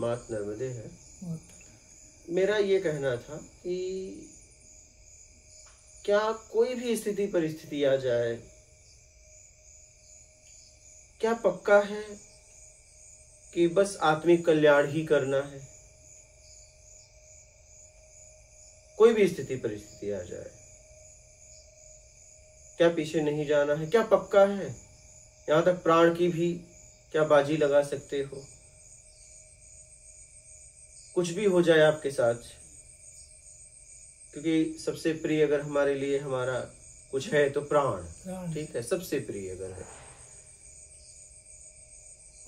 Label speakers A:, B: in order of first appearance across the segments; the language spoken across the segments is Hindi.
A: मात नर्मदे है।
B: बहुत।
A: मेरा ये कहना था कि क्या कोई भी स्थिति परिस्थिति आ जाए, क्या पक्का है कि बस आत्मिक कल्याण ही करना है? कोई भी स्थिति परिस्थिति आ जाए, क्या पीछे नहीं जाना है? क्या पक्का है? यहां तक प्राण की भी क्या बाजी लगा सकते हो? कुछ भी हो जाए आपके साथ, क्योंकि सबसे प्रिय अगर हमारे लिए हमारा कुछ है तो प्राण, ठीक है, सबसे प्रिय अगर है।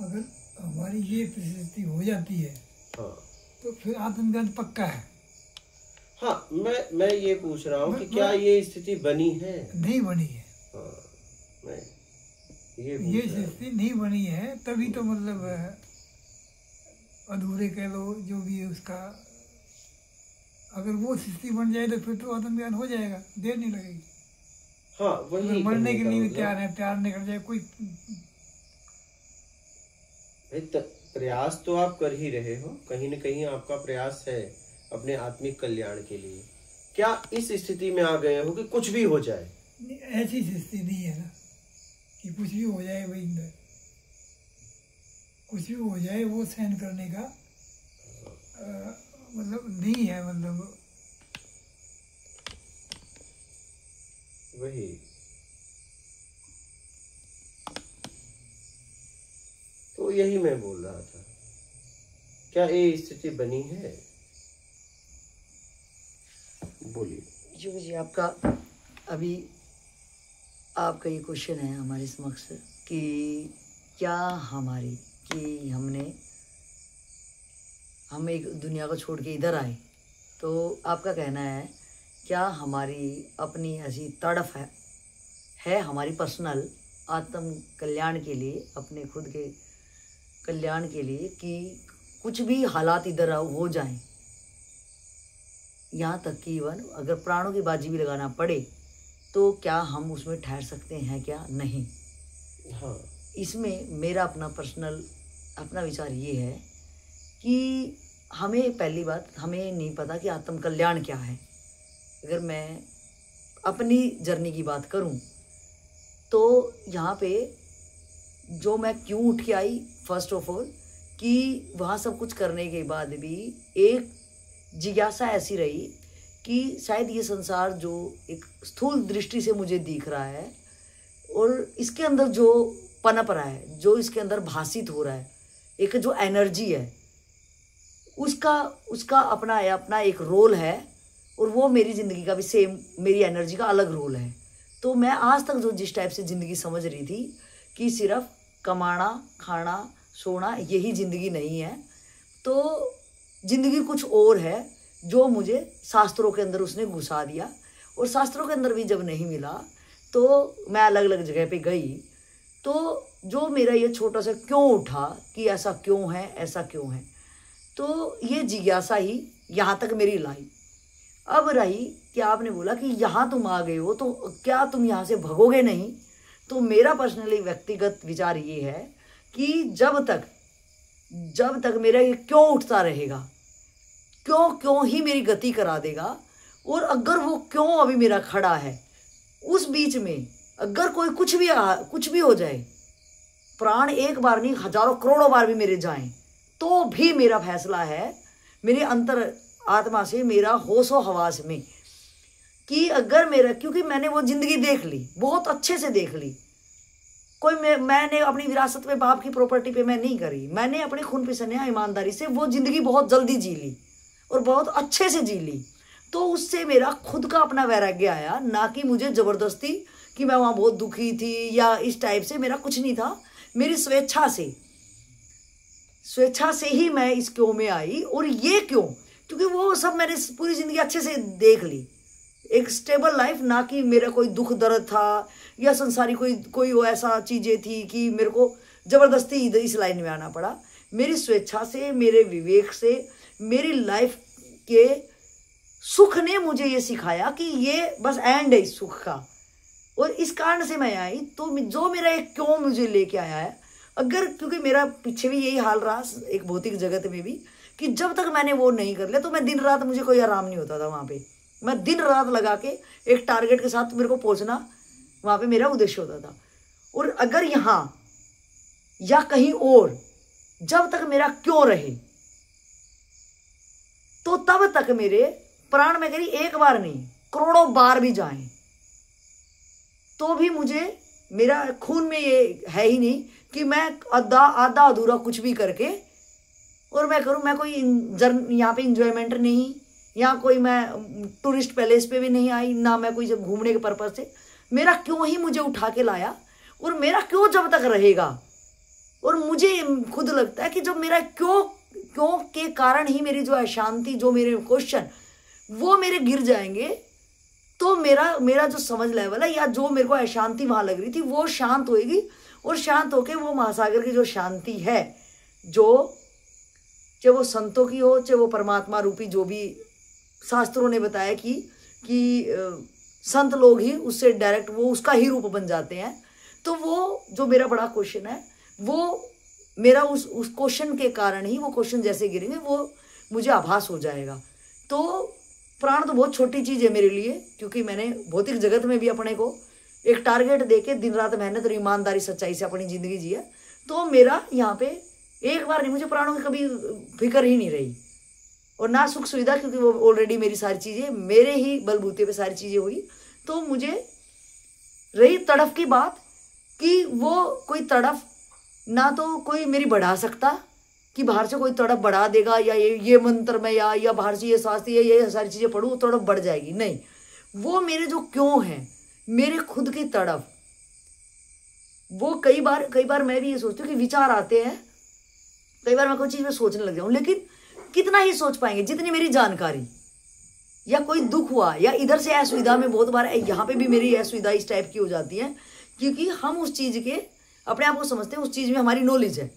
B: अगर हमारी ये परिस्थिति हो जाती है,
A: हाँ,
B: तो फिर आत्मज्ञान पक्का है।
A: हाँ, मैं ये पूछ रहा हूँ कि क्या ये स्थिति बनी है?
B: नहीं बनी है।
A: हाँ, मैं
B: ये स्थिति नहीं बनी है, तभी तो मतलब अधूरे कह लो जो भी है उसका। अगर वो स्थिति बन जाए तो फिर तो आत्मज्ञान हो जाएगा, देर नहीं लगेगी।
A: हाँ, वही
B: मरने के लिए भी तैयार है, प्यार नहीं कर जाए कोई।
A: प्रयास तो आप कर ही रहे हो, कहीं न कहीं आपका प्रयास है अपने आत्मिक कल्याण के लिए। क्या इस स्थिति में आ गए हो कि कुछ भी हो जाए?
B: ऐसी स्थिति नहीं है ना कि कुछ भी हो जाए, भाई कुछ भी हो जाए वो सहन करने का मतलब नहीं है। मतलब
A: वही तो यही मैं बोल रहा था, क्या ये स्थिति बनी है? बोलिए।
C: योगी जी, आपका अभी आपका ये क्वेश्चन है हमारे समक्ष कि क्या हमारी कि हम एक दुनिया को छोड़ के इधर आए, तो आपका कहना है क्या हमारी अपनी ऐसी तड़फ है हमारी पर्सनल आत्म कल्याण के लिए, अपने खुद के कल्याण के लिए, कि कुछ भी हालात इधर हो जाएं, यहाँ तक कि इवन अगर प्राणों की बाजी भी लगाना पड़े तो क्या हम उसमें ठहर सकते हैं क्या? नहीं।
A: हाँ, इसमें
C: मेरा अपना पर्सनल अपना विचार ये है कि हमें पहली बात, हमें नहीं पता कि आत्म कल्याण क्या है। अगर मैं अपनी जर्नी की बात करूं तो यहाँ पे जो मैं क्यों उठ के आई, फर्स्ट ऑफ ऑल, कि वहाँ सब कुछ करने के बाद भी एक जिज्ञासा ऐसी रही कि शायद ये संसार जो एक स्थूल दृष्टि से मुझे दिख रहा है और इसके अंदर जो पनप रहा है, जो इसके अंदर भासित हो रहा है, एक जो एनर्जी है, उसका अपना एक रोल है और वो मेरी ज़िंदगी का भी सेम मेरी एनर्जी का अलग रोल है। तो मैं आज तक जो जिस टाइप से ज़िंदगी समझ रही थी कि सिर्फ कमाना, खाना, सोना यही ज़िंदगी नहीं है, तो ज़िंदगी कुछ और है जो मुझे शास्त्रों के अंदर उसने घुसा दिया। और शास्त्रों के अंदर भी जब नहीं मिला तो मैं अलग अलग जगह पे गई, तो जो मेरा ये छोटा सा क्यों उठा कि ऐसा क्यों है, ऐसा क्यों है, तो ये जिज्ञासा ही यहाँ तक मेरी लाई। अब रही कि आपने बोला कि यहाँ तुम आ गए हो तो क्या तुम यहाँ से भगोगे नहीं, तो मेरा पर्सनली व्यक्तिगत विचार ये है कि जब तक मेरा ये क्यों उठता रहेगा, क्यों ही मेरी गति करा देगा, और अगर वो क्यों अभी मेरा खड़ा है, उस बीच में अगर कोई कुछ भी हो जाए, प्राण एक बार नहीं हजारों करोड़ों बार भी मेरे जाएं, तो भी मेरा फैसला है मेरे अंतर आत्मा से, मेरा होशो हवास में, कि अगर मेरा, क्योंकि मैंने वो जिंदगी देख ली, बहुत अच्छे से देख ली। कोई मैंने अपनी विरासत में बाप की प्रॉपर्टी पे मैं नहीं करी, मैंने अपने खून पसीने ईमानदारी से वो जिंदगी बहुत जल्दी जी ली और बहुत अच्छे से जी ली। तो उससे मेरा खुद का अपना वैराग्य आया, ना कि मुझे जबरदस्ती कि मैं वहाँ बहुत दुखी थी या इस टाइप से, मेरा कुछ नहीं था। मेरी स्वेच्छा से ही मैं इस क्यों में आई। और ये क्यों, क्योंकि वो सब मैंने पूरी जिंदगी अच्छे से देख ली, एक स्टेबल लाइफ, ना कि मेरा कोई दुख दर्द था या संसारी कोई वो ऐसा चीजें थी कि मेरे को जबरदस्ती इस लाइन में आना पड़ा। मेरी स्वेच्छा से, मेरे विवेक से, मेरी लाइफ के सुख ने मुझे ये सिखाया कि ये बस एंड है इस सुख का, और इस कारण से मैं आई। तो जो मेरा एक क्यों मुझे लेके आया है, अगर, क्योंकि मेरा पीछे भी यही हाल रहा एक भौतिक जगत में भी, कि जब तक मैंने वो नहीं कर लिया तो मैं दिन रात, मुझे कोई आराम नहीं होता था वहाँ पे। मैं दिन रात लगा के एक टारगेट के साथ मेरे को पहुँचना, वहाँ पे मेरा उद्देश्य होता था। और अगर यहाँ या कहीं और जब तक मेरा क्यों रहे, तो तब तक मेरे प्राण में करी एक बार नहीं करोड़ों बार भी जाएं तो भी मुझे, मेरा खून में ये है ही नहीं कि मैं आधा अधूरा कुछ भी करके और मैं करूं। मैं कोई यहाँ पे इंजॉयमेंट नहीं, यहाँ कोई मैं टूरिस्ट पैलेस पे भी नहीं आई, ना मैं कोई जब घूमने के पर्पज से। मेरा क्यों ही मुझे उठा के लाया, और मेरा क्यों जब तक रहेगा। और मुझे खुद लगता है कि जब मेरा क्यों के कारण ही मेरी जो अशांति, जो मेरे क्वेश्चन वो मेरे गिर जाएंगे, तो मेरा जो समझ लेवल है या जो मेरे को अशांति वहां लग रही थी वो शांत होएगी। और शांत होके वो महासागर की जो शांति है, जो चाहे वो संतों की हो, चाहे वो परमात्मा रूपी, जो भी शास्त्रों ने बताया कि संत लोग ही उससे डायरेक्ट वो उसका ही रूप बन जाते हैं। तो वो जो मेरा बड़ा क्वेश्चन है, वो मेरा उस क्वेश्चन के कारण ही वो क्वेश्चन जैसे गिरेंगे वो मुझे आभास हो जाएगा। तो प्राण तो बहुत छोटी चीज़ है मेरे लिए, क्योंकि मैंने भौतिक जगत में भी अपने को एक टारगेट देके दिन रात मेहनत और ईमानदारी सच्चाई से अपनी ज़िंदगी जी है। तो मेरा यहाँ पे एक बार नहीं, मुझे प्राणों की कभी फिक्र ही नहीं रही, और ना सुख सुविधा, क्योंकि वो ऑलरेडी मेरी सारी चीज़ें मेरे ही बलबूते पे सारी चीज़ें हुई। तो मुझे रही तड़फ की बात कि वो कोई तड़फ ना तो कोई मेरी बढ़ा सकता कि बाहर से कोई तड़प बढ़ा देगा, या ये मंत्र में या बाहर से ये शास्त्र ये सारी चीज़ें पढ़ूँ तड़प बढ़ जाएगी, नहीं। वो मेरे जो क्यों है, मेरे खुद की तड़प, वो कई बार मैं भी ये सोचती हूँ कि विचार आते हैं, कई बार मैं कोई चीज़ में सोचने लग जाऊँ, लेकिन कितना ही सोच पाएंगे, जितनी मेरी जानकारी, या कोई दुख हुआ या इधर से असुविधा में, बहुत बार यहाँ पे भी मेरी असुविधा इस टाइप की हो जाती है, क्योंकि हम उस चीज़ के अपने आप को समझते हैं, उस चीज़ में हमारी नॉलेज है,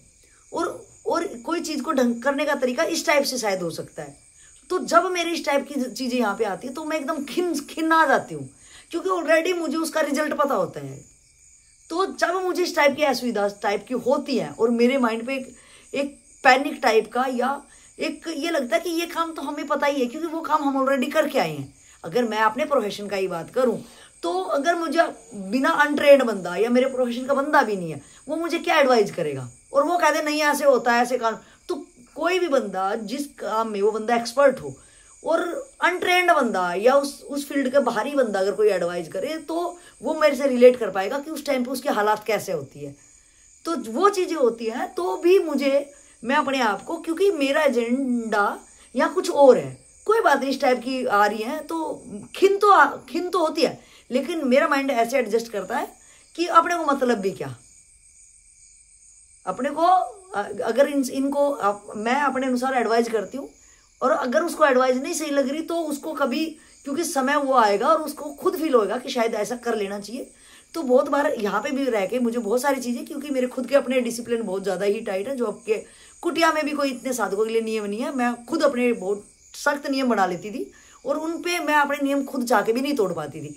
C: और कोई चीज़ को ढंग करने का तरीका इस टाइप से शायद हो सकता है। तो जब मेरे इस टाइप की चीज़ें यहाँ पे आती है तो मैं एकदम खिन्ना जाती हूँ, क्योंकि ऑलरेडी मुझे उसका रिजल्ट पता होता है। तो जब मुझे इस टाइप की असुविधा टाइप की होती है और मेरे माइंड पे एक पैनिक टाइप का, या एक ये लगता है कि ये काम तो हमें पता ही है, क्योंकि वो काम हम ऑलरेडी करके आए हैं। अगर मैं अपने प्रोफेशन का ही बात करूँ, तो अगर मुझे बिना अनट्रेंड बंदा या मेरे प्रोफेशन का बंदा भी नहीं है, वो मुझे क्या एडवाइज करेगा, और वो कहते नहीं ऐसे होता है, ऐसे काम। तो कोई भी बंदा जिस काम में वो बंदा एक्सपर्ट हो, और अनट्रेंड बंदा या उस फील्ड का बाहरी बंदा अगर कोई एडवाइज करे, तो वो मेरे से रिलेट कर पाएगा कि उस टाइम पे उसकी हालात कैसे होती है। तो वो चीज़ें होती हैं, तो भी मैं अपने आप को, क्योंकि मेरा एजेंडा या कुछ और है, कोई बात नहीं इस टाइप की आ रही है तो खिन तो होती है, लेकिन मेरा माइंड ऐसे एडजस्ट करता है कि अपने को मतलब भी क्या, अपने को अगर इनको मैं अपने अनुसार एडवाइज करती हूँ, और अगर उसको एडवाइस नहीं सही लग रही तो उसको कभी, क्योंकि समय वो आएगा और उसको खुद फील होएगा कि शायद ऐसा कर लेना चाहिए। तो बहुत बार यहाँ पे भी रह के मुझे बहुत सारी चीज़ें, क्योंकि मेरे खुद के अपने डिसिप्लिन बहुत ज़्यादा ही टाइट है, जो आपके कुटिया में भी कोई इतने साधकों के लिए नियम नहीं है। मैं खुद अपने बहुत सख्त नियम बना लेती थी, और उन पे मैं अपने नियम खुद चाह के भी नहीं तोड़ पाती थी।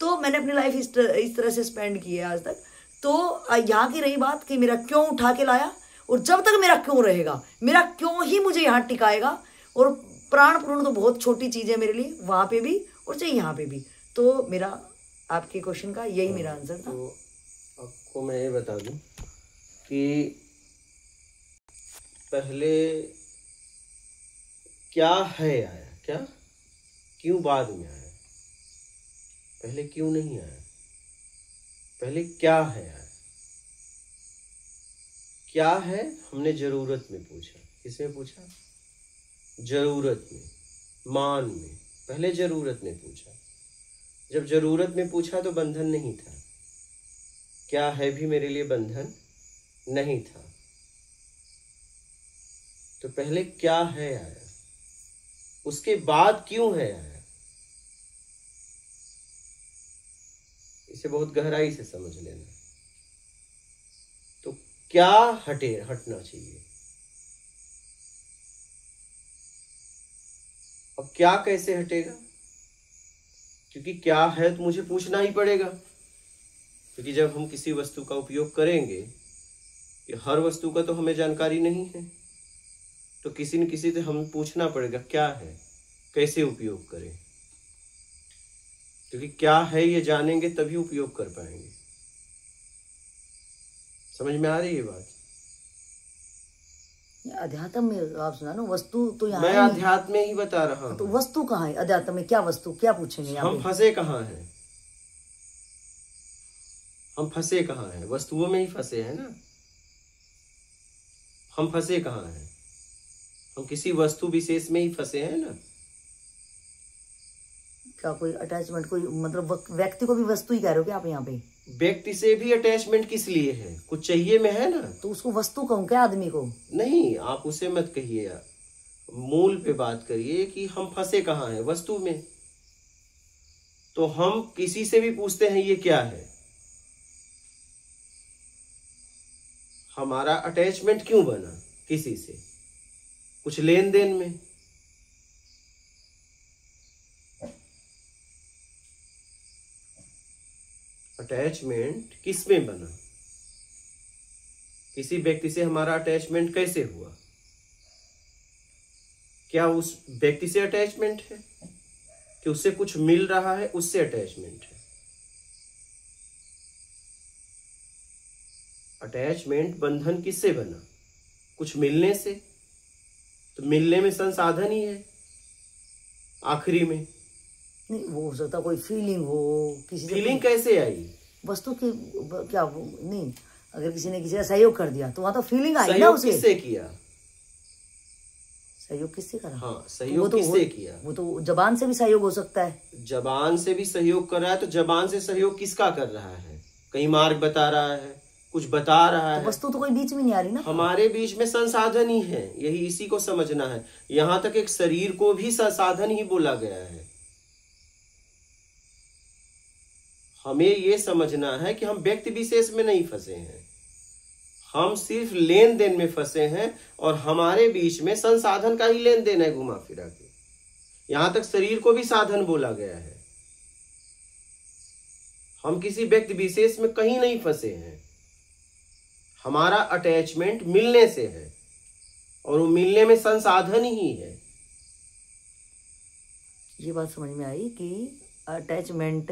C: तो मैंने अपनी लाइफ इस तरह से स्पेंड की है आज तक। तो यहाँ की रही बात कि मेरा क्यों उठा के लाया, और जब तक मेरा क्यों रहेगा, मेरा क्यों ही मुझे यहाँ टिकाएगा। और प्राण पूर्ण तो बहुत छोटी चीज़ है मेरे लिए, वहाँ पे भी और चाहे यहाँ पे भी। तो मेरा आपके क्वेश्चन का यही मेरा आंसर था।
A: तो आपको मैं ये बता दूं कि पहले क्या है आया, क्या क्यों बाद में आया, पहले क्यों नहीं आया, पहले क्या है आया। क्या है हमने जरूरत में पूछा, किसमें पूछा, जरूरत में, मान में। पहले जरूरत में पूछा, जब जरूरत में पूछा तो बंधन नहीं था, क्या है भी मेरे लिए बंधन नहीं था। तो पहले क्या है आया, उसके बाद क्यों है आया। इसे बहुत गहराई से समझ लेना। तो क्या हटना चाहिए, अब क्या कैसे हटेगा, क्योंकि क्या है तो मुझे पूछना ही पड़ेगा। क्योंकि जब हम किसी वस्तु का उपयोग करेंगे कि हर वस्तु का तो हमें जानकारी नहीं है, तो किसी न किसी से हमें पूछना पड़ेगा क्या है, कैसे उपयोग करें, क्योंकि क्या है ये जानेंगे तभी उपयोग कर पाएंगे। समझ में आ रही है बात?
C: अध्यात्म में आप सुना ना, वस्तु तो यहाँ
A: मैं
C: है नहीं।
A: अध्यात्म में ही बता रहा हूँ।
C: तो वस्तु कहाँ है अध्यात्म में? क्या वस्तु, क्या पूछेंगे यहाँ
A: हम
C: पे?
A: फंसे कहाँ हैं? हम फंसे कहाँ हैं? वस्तुओं में ही फंसे हैं ना। हम फंसे कहाँ हैं? हम किसी वस्तु विशेष में ही फंसे हैं ना।
C: क्या कोई अटैचमेंट, कोई मतलब व्यक्ति को भी वस्तु ही कह रहे हो क्या आप यहाँ पे?
A: व्यक्ति से भी अटैचमेंट किस लिए है? कुछ चाहिए में है ना।
C: तो उसको वस्तु कहूँ क्या आदमी को?
A: नहीं, आप उसे मत कहिए यार, मूल पे बात करिए कि हम फंसे कहाँ हैं? वस्तु में। तो हम किसी से भी पूछते हैं ये क्या है, हमारा अटैचमेंट क्यों बना किसी से? कुछ लेन देन में। अटैचमेंट किस में बना? किसी व्यक्ति से हमारा अटैचमेंट कैसे हुआ? क्या उस व्यक्ति से अटैचमेंट है कि उससे कुछ मिल रहा है, उससे अटैचमेंट है? अटैचमेंट, बंधन किससे बना? कुछ मिलने से। तो मिलने में संसाधन ही है आखिरी में।
C: नहीं, वो हो सकता कोई फीलिंग हो किसी से।
A: फीलिंग कैसे आई?
C: वस्तु की क्या नहीं, अगर किसी ने किसी का सहयोग कर दिया तो वहां तो फीलिंग आई ना
A: सहयोग
C: उसे।
A: किससे किया?
C: सहयोग किससे करा?
A: हाँ, सहयोग किससे किया?
C: वो तो जबान से भी सहयोग हो सकता है।
A: जबान से भी सहयोग कर रहा है, तो जबान से सहयोग किसका कर रहा है? कहीं मार्ग बता रहा है, कुछ बता रहा है।
C: तो वस्तु तो कोई बीच में नहीं आ रही ना।
A: हमारे बीच में संसाधन ही है, यही इसी को समझना है। यहां तक एक शरीर को भी संसाधन ही बोला गया है। हमें ये समझना है कि हम व्यक्ति विशेष में नहीं फंसे हैं, हम सिर्फ लेन देन में फंसे हैं, और हमारे बीच में संसाधन का ही लेन देन है घुमा फिरा के। यहां तक शरीर को भी साधन बोला गया है। हम किसी व्यक्ति विशेष में कहीं नहीं फंसे हैं। हमारा अटैचमेंट मिलने से है, और वो मिलने में संसाधन ही है।
C: ये बात समझ में आई कि अटैचमेंट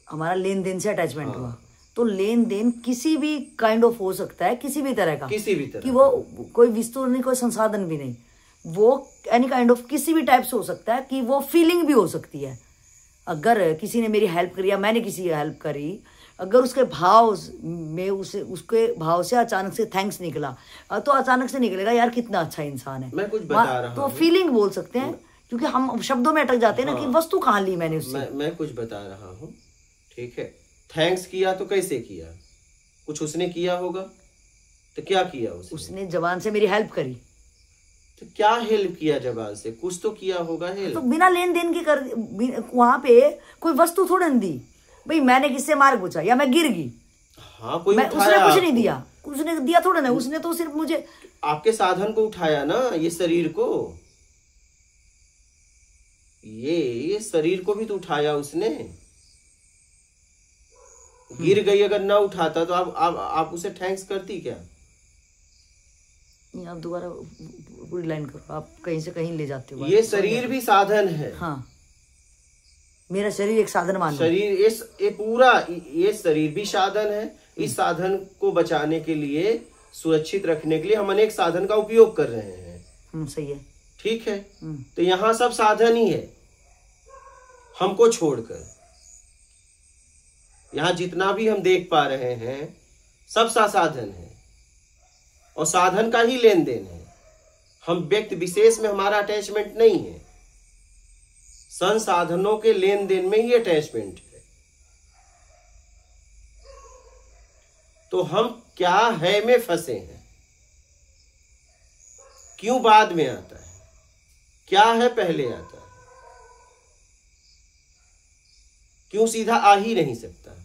C: हमारा लेन देन से अटैचमेंट हुआ। तो लेन देन किसी भी काइंड ऑफ हो सकता है, किसी भी तरह का,
A: किसी भी तरह
C: कि वो कोई वस्तु नहीं, कोई संसाधन भी नहीं, वो एनी काइंड ऑफ किसी भी टाइप से हो सकता है। कि वो फीलिंग भी हो सकती है। अगर किसी ने मेरी हेल्प करी या मैंने किसी की हेल्प करी, अगर उसके भाव में उसके भाव से अचानक से थैंक्स निकला, तो अचानक से निकलेगा यार कितना अच्छा इंसान है।
A: मैं कुछ बता रहा
C: तो
A: हूं।
C: फीलिंग बोल सकते हैं, क्योंकि हम शब्दों में अटक जाते हैं ना कि वस्तु कहाँ ली मैंने उससे।
A: मैं कुछ बता रहा हूँ, ठीक है। थैंक्स किया तो कैसे किया? कुछ उसने किया होगा, तो क्या किया
C: उसने जबान से मेरी हेल्प करी।
A: तो क्या हेल्प किया जबान से? कुछ तो किया होगा हेल्प।
C: तो बिना लेन देन के कर, वहां पे कोई वस्तु थोड़ी न दी भाई। मैंने किससे मार्ग पूछा या मैं गिर गई,
A: हाँ, कोई
C: उसने
A: उठाया
C: कुछ नहीं दिया, उसने दिया थोड़ा ना। उसने तो सिर्फ मुझे
A: आपके साधन को उठाया ना, ये शरीर को, ये शरीर को भी तो उठाया उसने। गिर गई, अगर ना उठाता तो आप उसे थैंक्स करती क्या?
C: आप दोबारा पूरी लाइन करो, आप कहीं से कहीं ले जाते हो।
A: ये शरीर भी साधन है।
C: हाँ, मेरा शरीर एक साधन मान लो।
A: शरीर ये पूरा ये शरीर भी साधन है। इस साधन को बचाने के लिए, सुरक्षित रखने के लिए हम अनेक साधन का उपयोग कर रहे हैं।
C: सही है,
A: ठीक है। तो यहाँ सब साधन ही है, हमको छोड़कर। यहाँ जितना भी हम देख पा रहे हैं सब साधन है, और साधन का ही लेन देन है। हम व्यक्ति विशेष में हमारा अटैचमेंट नहीं है, संसाधनों के लेन देन में ही अटैचमेंट है। तो हम क्या है में फंसे हैं। क्यों बाद में आता है, क्या है पहले आता है, क्यों सीधा आ ही नहीं सकता।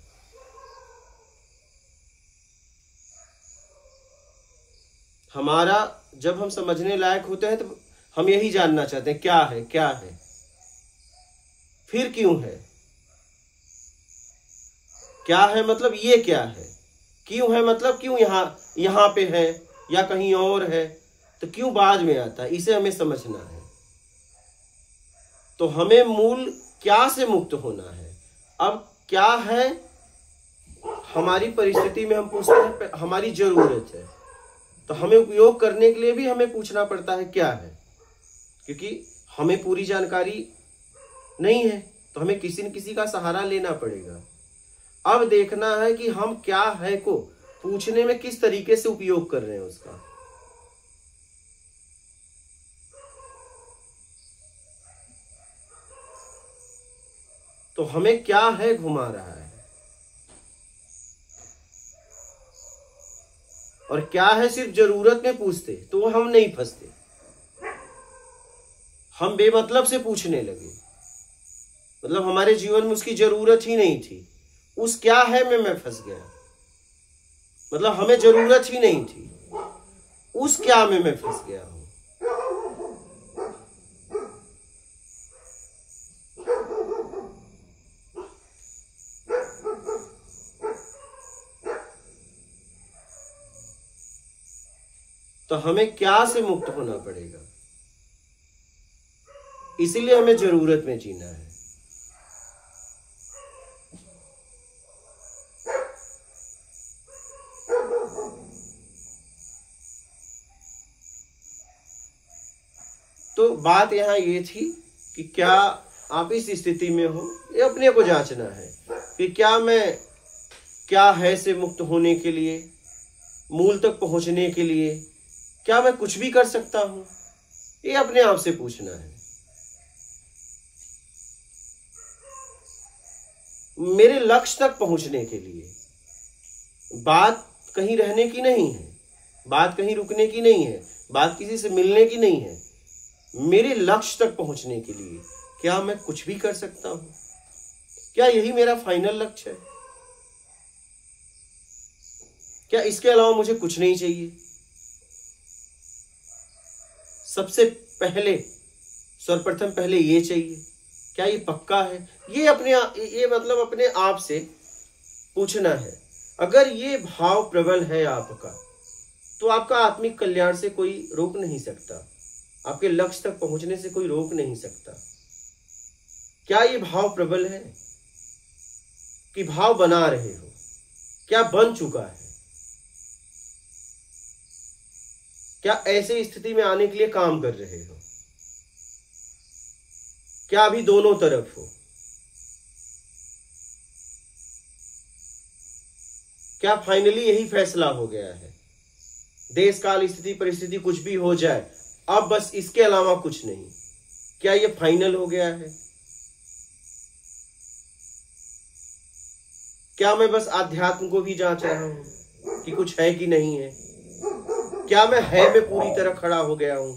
A: हमारा जब हम समझने लायक होते हैं तो हम यही जानना चाहते हैं क्या है, क्या है, फिर क्यों है। क्या है मतलब ये क्या है, क्यों है मतलब क्यों यहाँ पे है या कहीं और है, तो क्यों बाद में आता है, इसे हमें समझना है। तो हमें मूल क्या से मुक्त होना है। अब क्या है हमारी परिस्थिति में, हम पूछते हैं हमारी जरूरत है, तो हमें उपयोग करने के लिए भी हमें पूछना पड़ता है क्या है, क्योंकि हमें पूरी जानकारी नहीं है, तो हमें किसी न किसी का सहारा लेना पड़ेगा। अब देखना है कि हम क्या है को पूछने में किस तरीके से उपयोग कर रहे हैं उसका। तो हमें क्या है घुमा रहा है और क्या है सिर्फ जरूरत में पूछते तो हम नहीं फंसते। हम बेमतलब से पूछने लगे, मतलब हमारे जीवन में उसकी जरूरत ही नहीं थी, उस क्या है में मैं फंस गया। मतलब हमें जरूरत ही नहीं थी, उस क्या में मैं फंस गया हूं। तो हमें क्या से मुक्त होना पड़ेगा, इसीलिए हमें जरूरत में जीना है। तो बात यहां ये थी कि क्या आप इस स्थिति में हो, ये अपने को जांचना है कि क्या मैं क्या है से मुक्त होने के लिए, मूल तक पहुंचने के लिए क्या मैं कुछ भी कर सकता हूं, ये अपने आप से पूछना है। मेरे लक्ष्य तक पहुंचने के लिए बात कहीं रहने की नहीं है, बात कहीं रुकने की नहीं है, बात किसी से मिलने की नहीं है। मेरे लक्ष्य तक पहुंचने के लिए क्या मैं कुछ भी कर सकता हूं? क्या यही मेरा फाइनल लक्ष्य है? क्या इसके अलावा मुझे कुछ नहीं चाहिए? सबसे पहले सर्वप्रथम पहले ये चाहिए, क्या ये पक्का है? ये मतलब अपने आप से पूछना है। अगर ये भाव प्रबल है आपका, तो आपका आत्मिक कल्याण से कोई रोक नहीं सकता, आपके लक्ष्य तक पहुंचने से कोई रोक नहीं सकता। क्या ये भाव प्रबल है कि भाव बना रहे हो? क्या बन चुका है? क्या ऐसे स्थिति में आने के लिए काम कर रहे हो? क्या अभी दोनों तरफ हो? क्या फाइनली यही फैसला हो गया है, देश काल स्थिति परिस्थिति कुछ भी हो जाए, अब बस इसके अलावा कुछ नहीं? क्या ये फाइनल हो गया है? क्या मैं बस आध्यात्म को भी जांच रहा हूं कि कुछ है कि नहीं है? क्या मैं है में पूरी तरह खड़ा हो गया हूं?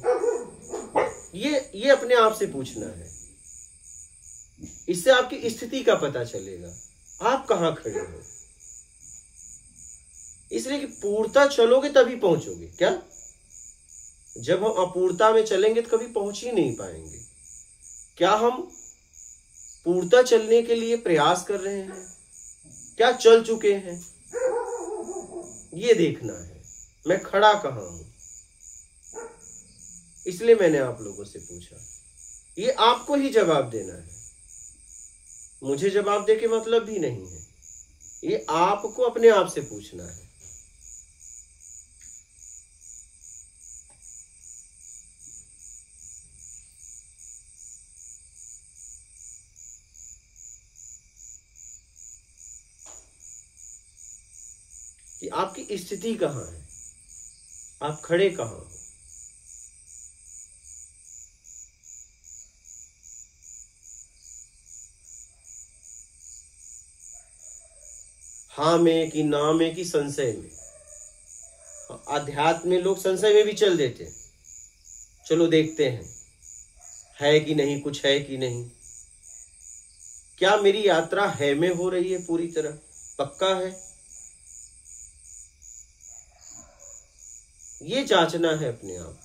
A: ये अपने आप से पूछना है। इससे आपकी स्थिति का पता चलेगा, आप कहां खड़े हो। इसलिए कि पूर्णता चलोगे तभी पहुंचोगे। क्या जब हम अपूर्णता में चलेंगे तो कभी पहुंच ही नहीं पाएंगे। क्या हम पूर्णता चलने के लिए प्रयास कर रहे हैं? क्या चल चुके हैं? ये देखना है मैं खड़ा कहां हूं। इसलिए मैंने आप लोगों से पूछा, ये आपको ही जवाब देना है, मुझे जवाब दे के मतलब भी नहीं है। ये आपको अपने आप से पूछना है। कि आपकी स्थिति कहां है, आप खड़े कहां हो। हाँ में कि ना में कि संशय में। अध्यात्म में लोग संशय में भी चल देते हैं, चलो देखते हैं है कि नहीं, कुछ है कि नहीं। क्या मेरी यात्रा है में हो रही है पूरी तरह, पक्का है? ये जांचना है अपने आप को।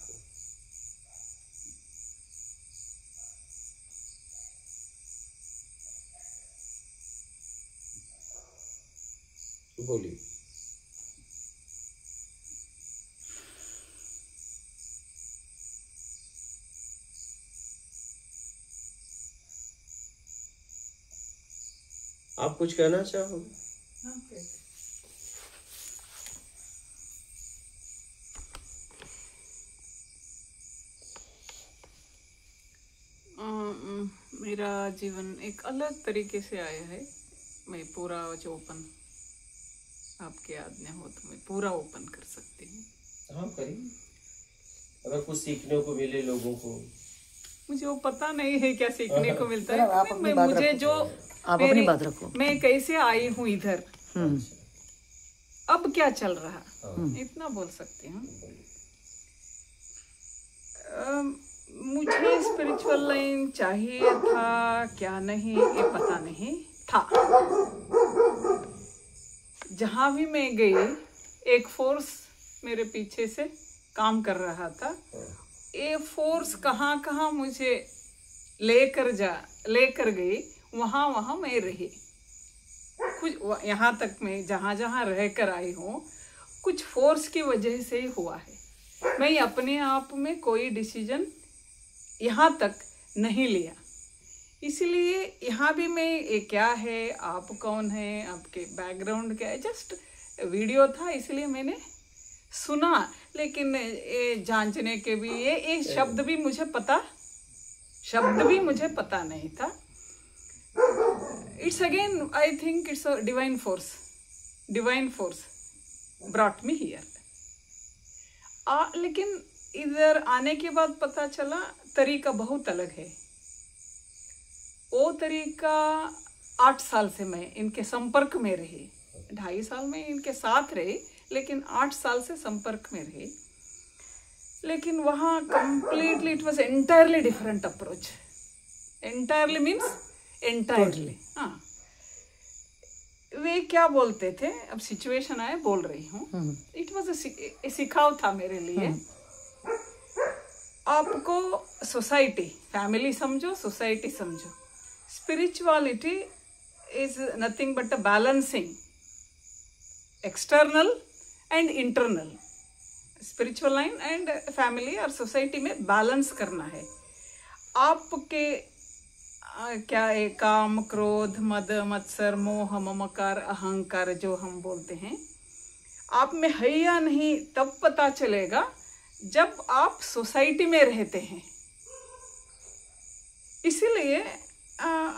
A: बोलिए। आप कुछ कहना चाहोगे?
D: मेरा जीवन एक अलग तरीके से आया है। मैं पूरा जो ओपन, आपकी आज्ञा हो तो मैं पूरा ओपन कर सकती हूँ।
A: हाँ करिए, अगर कुछ सीखने को मिले लोगों को।
D: मुझे वो पता नहीं है क्या सीखने को मिलता है।
C: आप अपनी बात
D: मुझे
C: रखो।
D: जो
C: आप अपनी बात रखो।
D: मैं कैसे आई हूँ इधर, अब क्या चल रहा, इतना बोल सकती हूँ। मुझे स्पिरिचुअल लाइन चाहिए था क्या नहीं ये पता नहीं था। जहां भी मैं गई एक फोर्स मेरे पीछे से काम कर रहा था। ये फोर्स कहाँ कहाँ मुझे लेकर गई, वहां वहां मैं रही। कुछ यहाँ तक मैं जहाँ जहाँ रह कर आई हूँ कुछ फोर्स की वजह से ही हुआ है। मैं अपने आप में कोई डिसीजन यहाँ तक नहीं लिया। इसलिए यहाँ भी मैं ये क्या है, आप कौन है, आपके बैकग्राउंड क्या है, जस्ट वीडियो था इसलिए मैंने सुना। लेकिन ये जांचने के भी ये शब्द भी मुझे पता नहीं था। It's again I think it's a divine force brought me here. लेकिन इधर आने के बाद पता चला तरीका बहुत अलग है। वो तरीका 8 साल से मैं इनके संपर्क में रही। 2.5 साल में इनके साथ रही, लेकिन 8 साल से संपर्क में रही। लेकिन वहाँ completely it was entirely different approach. Entirely means entirely. हाँ, वे क्या बोलते थे, अब सिचुएशन आए बोल रही हूँ। इट वॉज सिखाव था मेरे लिए। आपको सोसाइटी, फैमिली समझो, सोसाइटी समझो। Spirituality is nothing but a balancing external and internal. Spiritual line and family और सोसाइटी में बैलेंस करना है। आपके क्या है, काम, क्रोध, मद, मत्सर, मोह, ममकार, अहंकार जो हम बोलते हैं, आप में है या नहीं तब पता चलेगा जब आप सोसाइटी में रहते हैं। इसीलिए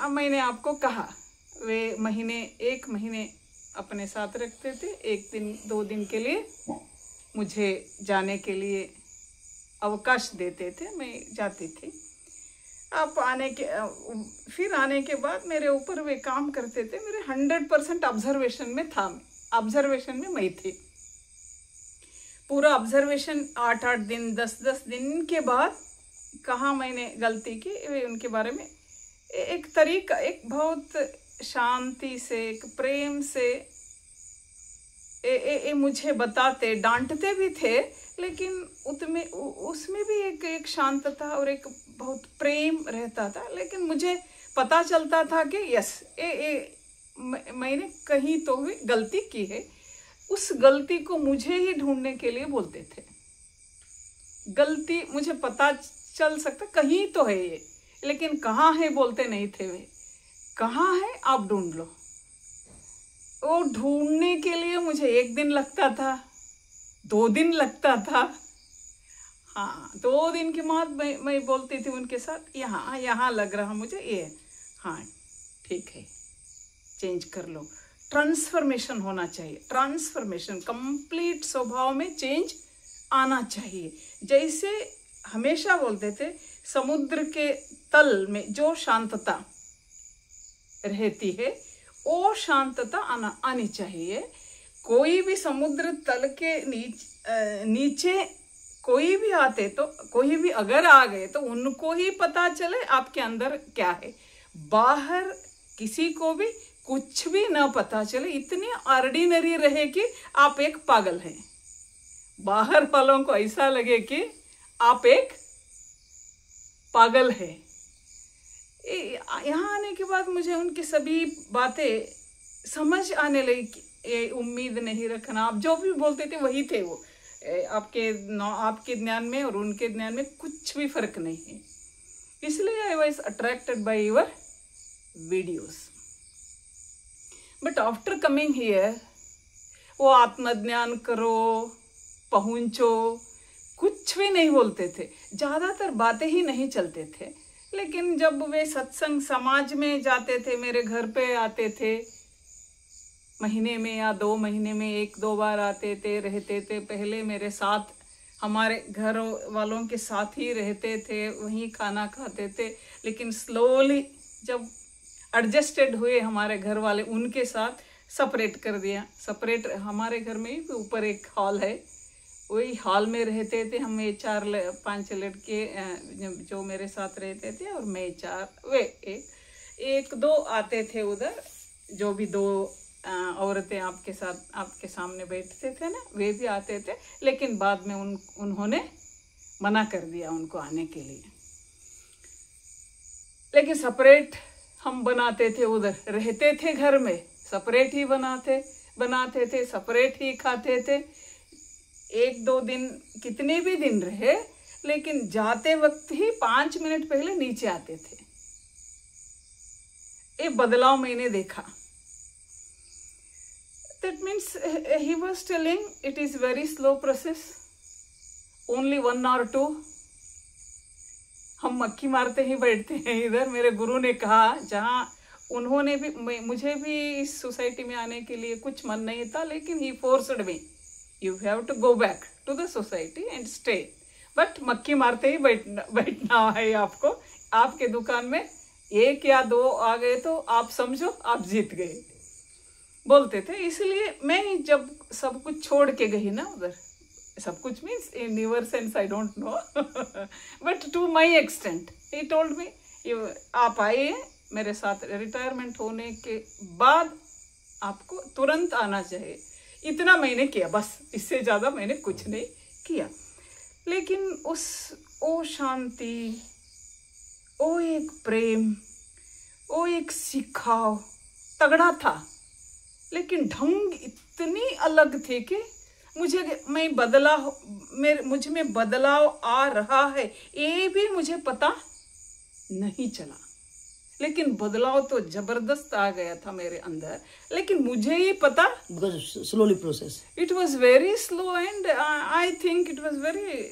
D: मैंने आपको कहा, वे 1 महीने अपने साथ रखते थे। 1 दिन 2 दिन के लिए मुझे जाने के लिए अवकाश देते थे, मैं जाती थी। आप फिर आने के बाद मेरे ऊपर वे काम करते थे। मेरे 100% ऑब्जर्वेशन में था, ऑब्जर्वेशन में मैं थी। पूरा ऑब्जर्वेशन 8-8 दिन 10-10 दिन के बाद कहाँ मैंने गलती की, वे उनके बारे में एक तरीका, एक बहुत शांति से, एक प्रेम से मुझे बताते, डांटते भी थे, लेकिन उसमें भी एक शांतता और एक बहुत प्रेम रहता था। लेकिन मुझे पता चलता था कि यस, मैंने कहीं तो भी गलती की है। उस गलती को मुझे ही ढूंढने के लिए बोलते थे। गलती मुझे पता चल सकता कहीं तो है ये, लेकिन कहाँ है बोलते नहीं थे वे। कहाँ है आप ढूंढ लो। वो ढूंढने के लिए मुझे 1 दिन लगता था, 2 दिन लगता था। हाँ, 2 दिन के बाद मैं बोलती थी उनके साथ, यहाँ लग रहा मुझे ये, हाँ ठीक है, चेंज कर लो। ट्रांसफॉर्मेशन होना चाहिए, ट्रांसफॉर्मेशन, कंप्लीट स्वभाव में चेंज आना चाहिए। जैसे हमेशा बोलते थे, समुद्र के तल में जो शांतता रहती है वो शांतता आनी चाहिए। कोई भी समुद्र तल के नीचे कोई भी आते तो, कोई भी अगर आ गए तो उनको ही पता चले आपके अंदर क्या है। बाहर किसी को भी कुछ भी ना पता चले, इतनी ऑर्डिनरी रहे कि आप एक पागल हैं। बाहर वालों को ऐसा लगे कि आप एक पागल है। यहाँ आने के बाद मुझे उनकी सभी बातें समझ आने लगी। उम्मीद नहीं रखना, आप जो भी बोलते थे वही थे वो। आपके ज्ञान में और उनके ज्ञान में कुछ भी फर्क नहीं है। इसलिए I was attracted by your videos. But after coming here वो आत्मज्ञान करो, पहुंचो, कुछ भी नहीं बोलते थे, ज्यादातर बातें ही नहीं चलते थे। लेकिन जब वे सत्संग समाज में जाते थे, मेरे घर पे आते थे, महीने में या 2 महीने में 1-2 बार आते थे, रहते थे। पहले मेरे साथ, हमारे घर वालों के साथ ही रहते थे, वहीं खाना खाते थे। लेकिन स्लोली जब एडजस्टेड हुए हमारे घर वाले, उनके साथ सेपरेट कर दिया। सेपरेट, हमारे घर में ही ऊपर एक हॉल है, वही हॉल में रहते थे हम। 4-5 लड़के जो मेरे साथ रहते थे, और मैं 4, वे 1-2 आते थे उधर, जो भी 2 औरतें आपके साथ, आपके सामने बैठते थे ना, वे भी आते थे। लेकिन बाद में उन्होंने मना कर दिया उनको आने के लिए। लेकिन सेपरेट हम बनाते थे, उधर रहते थे घर में, सेपरेट ही बनाते थे, सेपरेट ही खाते थे। 1-2 दिन, कितने भी दिन रहे, लेकिन जाते वक्त ही 5 मिनट पहले नीचे आते थे। ये बदलाव मैंने देखा। That means he was telling it is very slow process, only 1 or 2। हम मक्खी मारते ही बैठते हैं इधर। मेरे गुरु ने कहा, जहाँ उन्होंने भी, मुझे भी इस सोसाइटी में आने के लिए कुछ मन नहीं था, लेकिन he forced me, you have to go back to the society and stay, but मक्खी मारते ही बैठना है आपको। आपके दुकान में 1 या 2 आ गए तो आप समझो आप जीत गए, बोलते थे। इसलिए मैं जब सब कुछ छोड़ के गई ना उधर, सब कुछ means in your sense I don't know, but to my extent he told me, आप आइए मेरे साथ, रिटायरमेंट होने के बाद आपको तुरंत आना चाहिए। इतना मैंने किया बस, इससे ज़्यादा मैंने कुछ नहीं किया। लेकिन ओ शांति, ओ एक प्रेम, ओ एक सिखाव तगड़ा था, लेकिन ढंग इतनी अलग थे कि मुझ में बदलाव आ रहा है ये भी मुझे पता नहीं चला। लेकिन बदलाव तो जबरदस्त आ गया था मेरे अंदर, लेकिन मुझे ही पता,
C: because slowly process,
D: it was very slow and I think it was very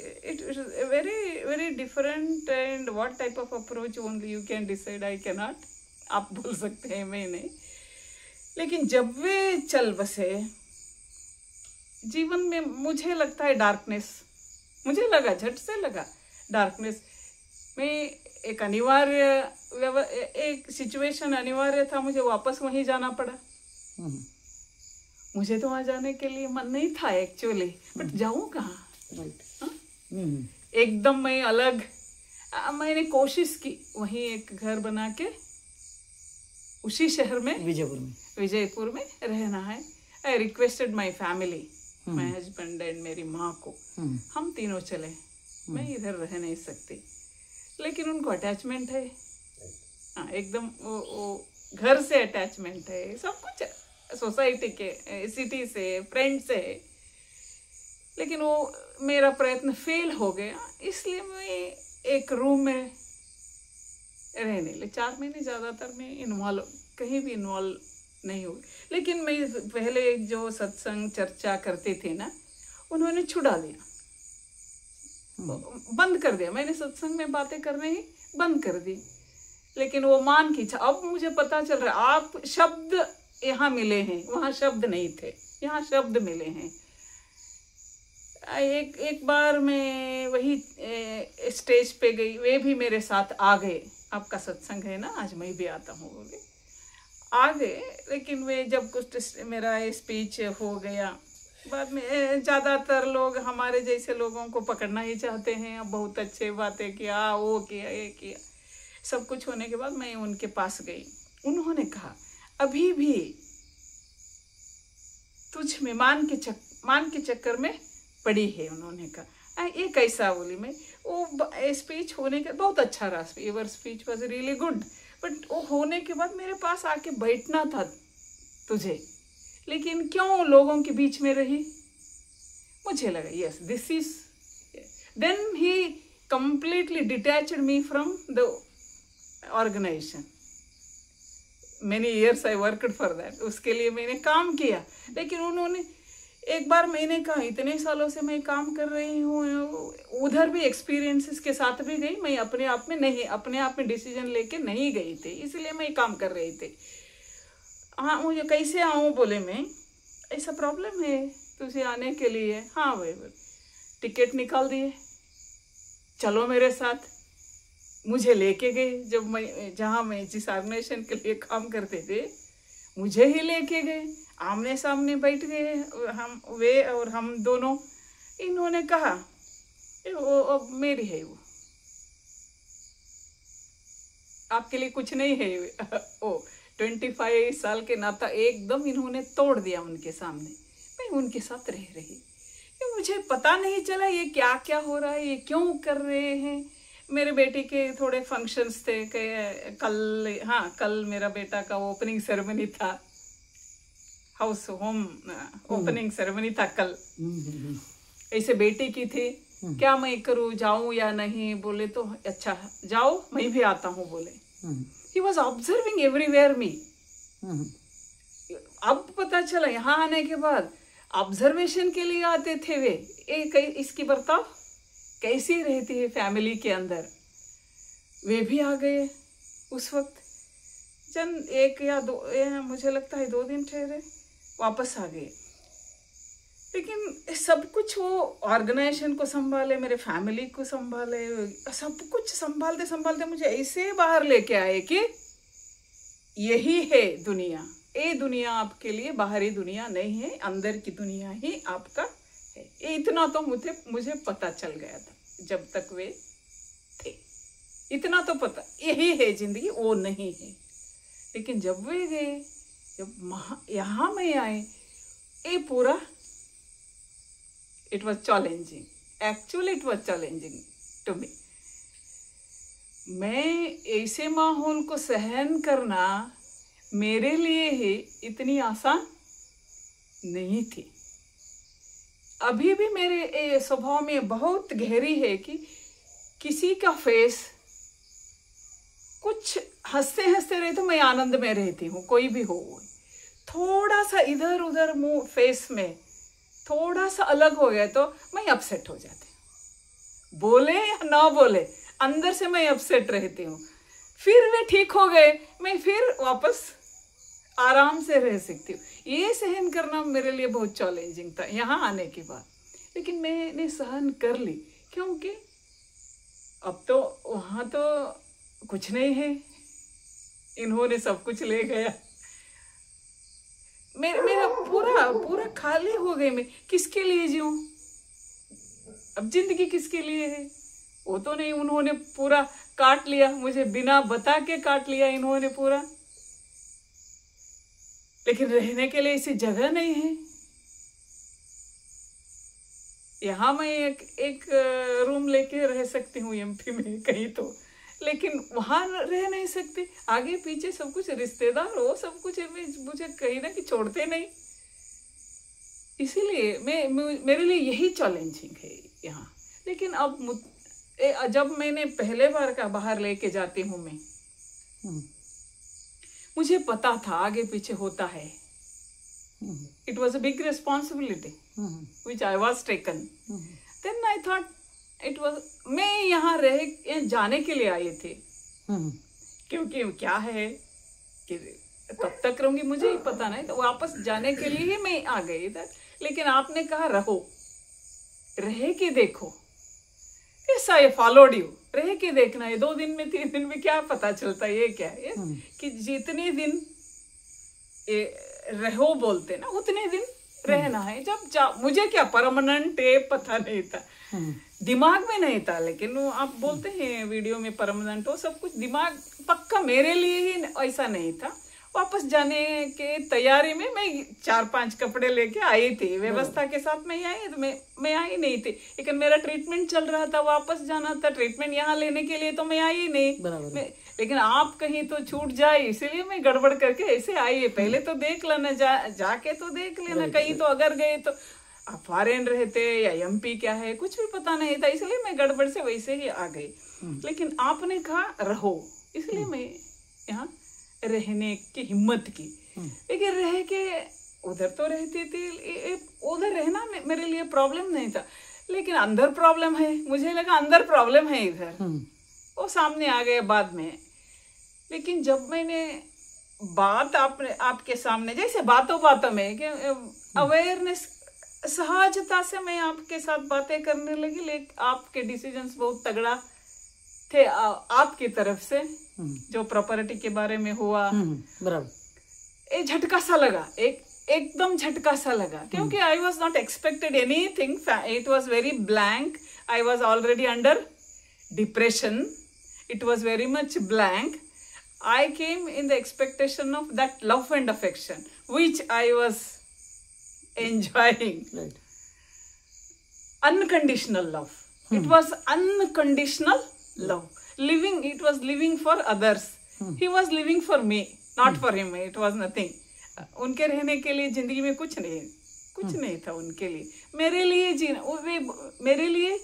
D: different, and what type of approach only you can decide, I cannot, आप बोल सकते हैं, मैं नहीं। लेकिन जब वे चल बसे जीवन में, मुझे लगता है डार्कनेस, मुझे लगा, झट से लगा डार्कनेस में। एक सिचुएशन अनिवार्य था, मुझे वापस वहीं जाना पड़ा। मुझे तो वहां जाने के लिए मन नहीं था एक्चुअली, बट जाऊं कहाँ, एकदम मैं अलग। मैंने कोशिश की वहीं एक घर बना के उसी शहर में, विजयपुर में रहना है। I requested my family, my husband and मेरी माँ को, हम तीनों चले, मैं इधर रह नहीं सकती। लेकिन उनको अटैचमेंट है, एकदम वो घर से अटैचमेंट है, सब कुछ सोसाइटी के, सिटी से, फ्रेंड से। लेकिन वो मेरा प्रयत्न फेल हो गया, इसलिए मैं एक रूम में रहने ले 4 महीने, ज़्यादातर मैं कहीं भी इन्वॉल्व नहीं हुई। लेकिन मैं पहले जो सत्संग चर्चा करते थे ना, उन्होंने छुड़ा दिया, बंद कर दिया। मैंने सत्संग में बातें करने ही बंद कर दी। लेकिन वो मान की इच्छा, अब मुझे पता चल रहा, आप शब्द यहाँ मिले हैं, वहाँ शब्द नहीं थे, यहाँ शब्द मिले हैं। एक बार मैं वही स्टेज पे गई, वे भी मेरे साथ आ गए, आपका सत्संग है ना, आज मैं भी आता हूँ, बोले आ गए। लेकिन वे जब कुछ मेरा स्पीच हो गया, बाद में ज़्यादातर लोग हमारे जैसे लोगों को पकड़ना ही चाहते हैं। अब बहुत अच्छे बातें किया, वो किया, ये किया, सब कुछ होने के बाद मैं उनके पास गई। उन्होंने कहा, अभी भी तुझ में मान के चक्कर में पड़ी है। उन्होंने कहा, ये कैसा, बोली मैं। वो स्पीच होने के बहुत अच्छा रहा, your speech was really good, but वो होने के बाद मेरे पास आके बैठना था तुझे, लेकिन क्यों लोगों के बीच में रही। मुझे लगा yes this is, then he completely detached me from the organization. Many years I worked for that, उसके लिए मैंने काम किया। लेकिन उन्होंने एक बार मैंने कहा इतने सालों से मैं काम कर रही हूँ, उधर भी एक्सपीरियंसेस के साथ भी गई, मैं अपने आप में डिसीजन लेके नहीं गई थी, इसलिए मैं काम कर रही थी। हाँ मुझे कैसे आऊँ, बोले मैं ऐसा प्रॉब्लम है तुझे आने के लिए। हाँ भाई टिकट निकाल दिए, चलो मेरे साथ। मुझे लेके गए, जब मैं जहाँ मैं जिस ऑर्गेनाइजेशन के लिए काम करते थे मुझे ही लेके गए, आमने सामने बैठ गए हम, वे और हम दोनों। इन्होंने कहा वो अब मेरी है, वो आपके लिए कुछ नहीं है। ओ 25 साल के नाता एकदम इन्होंने तोड़ दिया उनके सामने। मैं उनके साथ रह रही, मुझे पता नहीं चला ये क्या क्या हो रहा है, ये क्यों कर रहे हैं। मेरे बेटे के थोड़े फंक्शंस थे कल मेरा बेटा का ओपनिंग सेरेमनी था, हाउस होम ओपनिंग सेरेमनी था कल। ऐसे बेटे की थी, क्या मैं करूँ, जाऊं या नहीं। बोले तो अच्छा जाओ, मैं भी आता हूँ बोले। ही वॉज ऑब्जर्विंग एवरीवेयर मी। अब पता चला यहाँ आने के बाद ऑब्जर्वेशन के लिए आते थे वे, इसकी बर्ताव कैसी रहती है फैमिली के अंदर। वे भी आ गए उस वक्त, एक या दो, मुझे लगता है 2 दिन ठहरे, वापस आ गए। लेकिन सब कुछ वो ऑर्गेनाइजेशन को संभाले, मेरे फैमिली को संभाले, सब कुछ संभालते संभालते मुझे ऐसे बाहर लेके आए कि यही है दुनिया। ये दुनिया आपके लिए बाहरी दुनिया नहीं है, अंदर की दुनिया ही आपका है। इतना तो मुझे पता चल गया था जब तक वे थे, इतना तो पता, यही है जिंदगी, वो नहीं है। लेकिन जब वे गए, जब यहाँ मैं आए, ये पूरा it was challenging, actually it was challenging to me. मैं ऐसे माहौल को सहन करना मेरे लिए ही इतनी आसान नहीं थी। अभी भी मेरे स्वभाव में बहुत गहरी है कि किसी का फेस कुछ हंसते हंसते रहे तो मैं आनंद में रहती हूँ, कोई भी हो। थोड़ा सा इधर उधर मुंह फेस में थोड़ा सा अलग हो गया तो मैं अपसेट हो जाती हूँ, बोले या ना बोले अंदर से मैं अपसेट रहती हूँ। फिर वे ठीक हो गए, मैं फिर वापस आराम से रह सकती हूँ। ये सहन करना मेरे लिए बहुत चैलेंजिंग था यहाँ आने के बाद, लेकिन मैंने सहन कर ली, क्योंकि अब तो वहाँ तो कुछ नहीं है, इन्होंने सब कुछ ले गया। मेरा पूरा खाली हो गई। मैं किसके लिए जीऊं? अब जिंदगी किसके लिए है? वो तो नहीं, उन्होंने पूरा काट लिया, मुझे बिना बता के काट लिया इन्होंने पूरा। लेकिन रहने के लिए ऐसी जगह नहीं है। यहाँ मैं एक रूम लेके रह सकती हूँ एमपी में कहीं तो, लेकिन वहां रह नहीं सकती। आगे पीछे सब कुछ रिश्तेदार हो, सब कुछ मुझे कहीं ना कि छोड़ते नहीं। इसीलिए मेरे लिए यही चैलेंजिंग है यहाँ। लेकिन अब जब मैंने पहले बार का बाहर लेके जाती हूँ मैं, मुझे पता था आगे पीछे होता है। It was a big responsibility which I was taken. Then I thought it was, मैं यहाँ जाने के लिए आई थी, क्योंकि क्या है कि कब तक रहूंगी मुझे ही पता नहीं, तो वापस जाने के लिए ही मैं आ गई इधर। लेकिन आपने कहा रहो, रह के देखो। Yes I followed you. रह के देखना है, 2 दिन में 3 दिन में क्या पता चलता है। ये क्या है कि जितने दिन रहो बोलते ना, उतने दिन रहना है। जब मुझे क्या परमानेंट है पता नहीं था, दिमाग में नहीं था। लेकिन वो आप बोलते हैं वीडियो में परमानेंट हो सब कुछ, दिमाग पक्का मेरे लिए ही ऐसा नहीं था। वापस जाने के तैयारी में मैं 4-5 कपड़े लेके आई थी, व्यवस्था के साथ मैं आई। तो मैं आई नहीं थी, लेकिन मेरा ट्रीटमेंट चल रहा था, वापस जाना था ट्रीटमेंट यहाँ लेने के लिए, तो मैं आई नहीं। लेकिन आप कहीं तो छूट जाए, इसीलिए मैं गड़बड़ करके ऐसे आई। पहले तो देख लेना, जाके तो देख लेना। कहीं तो अगर गए तो आप फॉरेन रहते या एमपी क्या है कुछ भी पता नहीं था, इसलिए मैं गड़बड़ से वैसे ही आ गई। लेकिन आपने कहा रहो, इसलिए मैं यहाँ रहने की हिम्मत की। लेकिन रह के उधर तो रहती थी, उधर रहना मेरे लिए प्रॉब्लम नहीं था, लेकिन अंदर प्रॉब्लम है। मुझे लगा अंदर प्रॉब्लम है इधर, वो सामने आ गया बाद में। लेकिन जब मैंने बात आपके सामने, जैसे बातों में कि अवेयरनेस, सहजता से मैं आपके साथ बातें करने लगी, लेकिन आपके डिसीजंस बहुत तगड़ा थे आपकी तरफ से, जो प्रॉपर्टी के बारे में हुआ। बराबर, एक झटका सा लगा, एकदम झटका सा लगा, क्योंकि I was not expected anything, it was very blank. I was already under depression, it was very much blank. I came in the expectation of that love and affection, which I was enjoying. Right. Unconditional love. It was unconditional love. It was living for others. He was living for me, not for him. It was nothing. उनके रहने के लिए जिंदगी में कुछ नहीं था उनके लिए, मेरे लिए वे मेरे लिए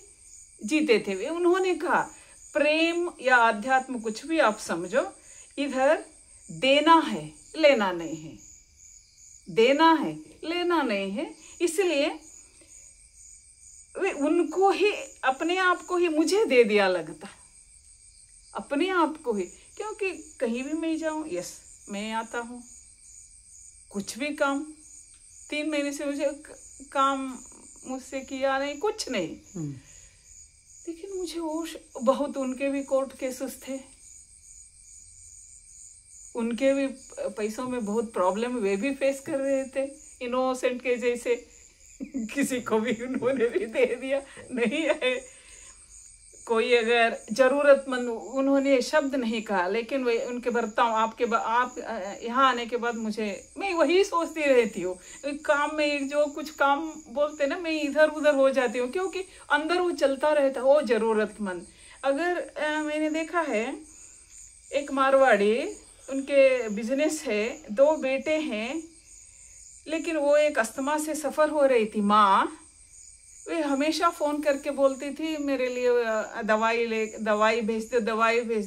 D: जीते थे वे। उन्होंने कहा प्रेम या आध्यात्म कुछ भी आप समझो, इधर देना है लेना नहीं है, देना है लेना नहीं है। इसलिए वे उनको ही, अपने आप को ही मुझे दे दिया लगता, अपने आप को ही, क्योंकि कहीं भी मैं जाऊं, यस मैं आता हूं, कुछ भी काम 3 महीने से मुझे काम मुझसे किया नहीं, कुछ नहीं। लेकिन मुझे वो बहुत, उनके भी कोर्ट केसेस थे, उनके भी पैसों में बहुत प्रॉब्लम वे भी फेस कर रहे थे, इनोसेंट के जैसे किसी को भी उन्होंने भी दे दिया। नहीं है कोई अगर जरूरतमंद, उन्होंने शब्द नहीं कहा, लेकिन वे उनके बर्ताव आप यहाँ आने के बाद मैं वही सोचती रहती हूँ। काम में जो कुछ काम बोलते ना, मैं इधर उधर हो जाती हूँ, क्योंकि अंदर वो चलता रहता, वो जरूरतमंद। अगर मैंने देखा है एक मारवाड़ी, उनके बिजनेस है, 2 बेटे हैं, लेकिन वो एक अस्थमा से सफ़र हो रही थी माँ। वे हमेशा फ़ोन करके बोलती थी मेरे लिए दवाई भेज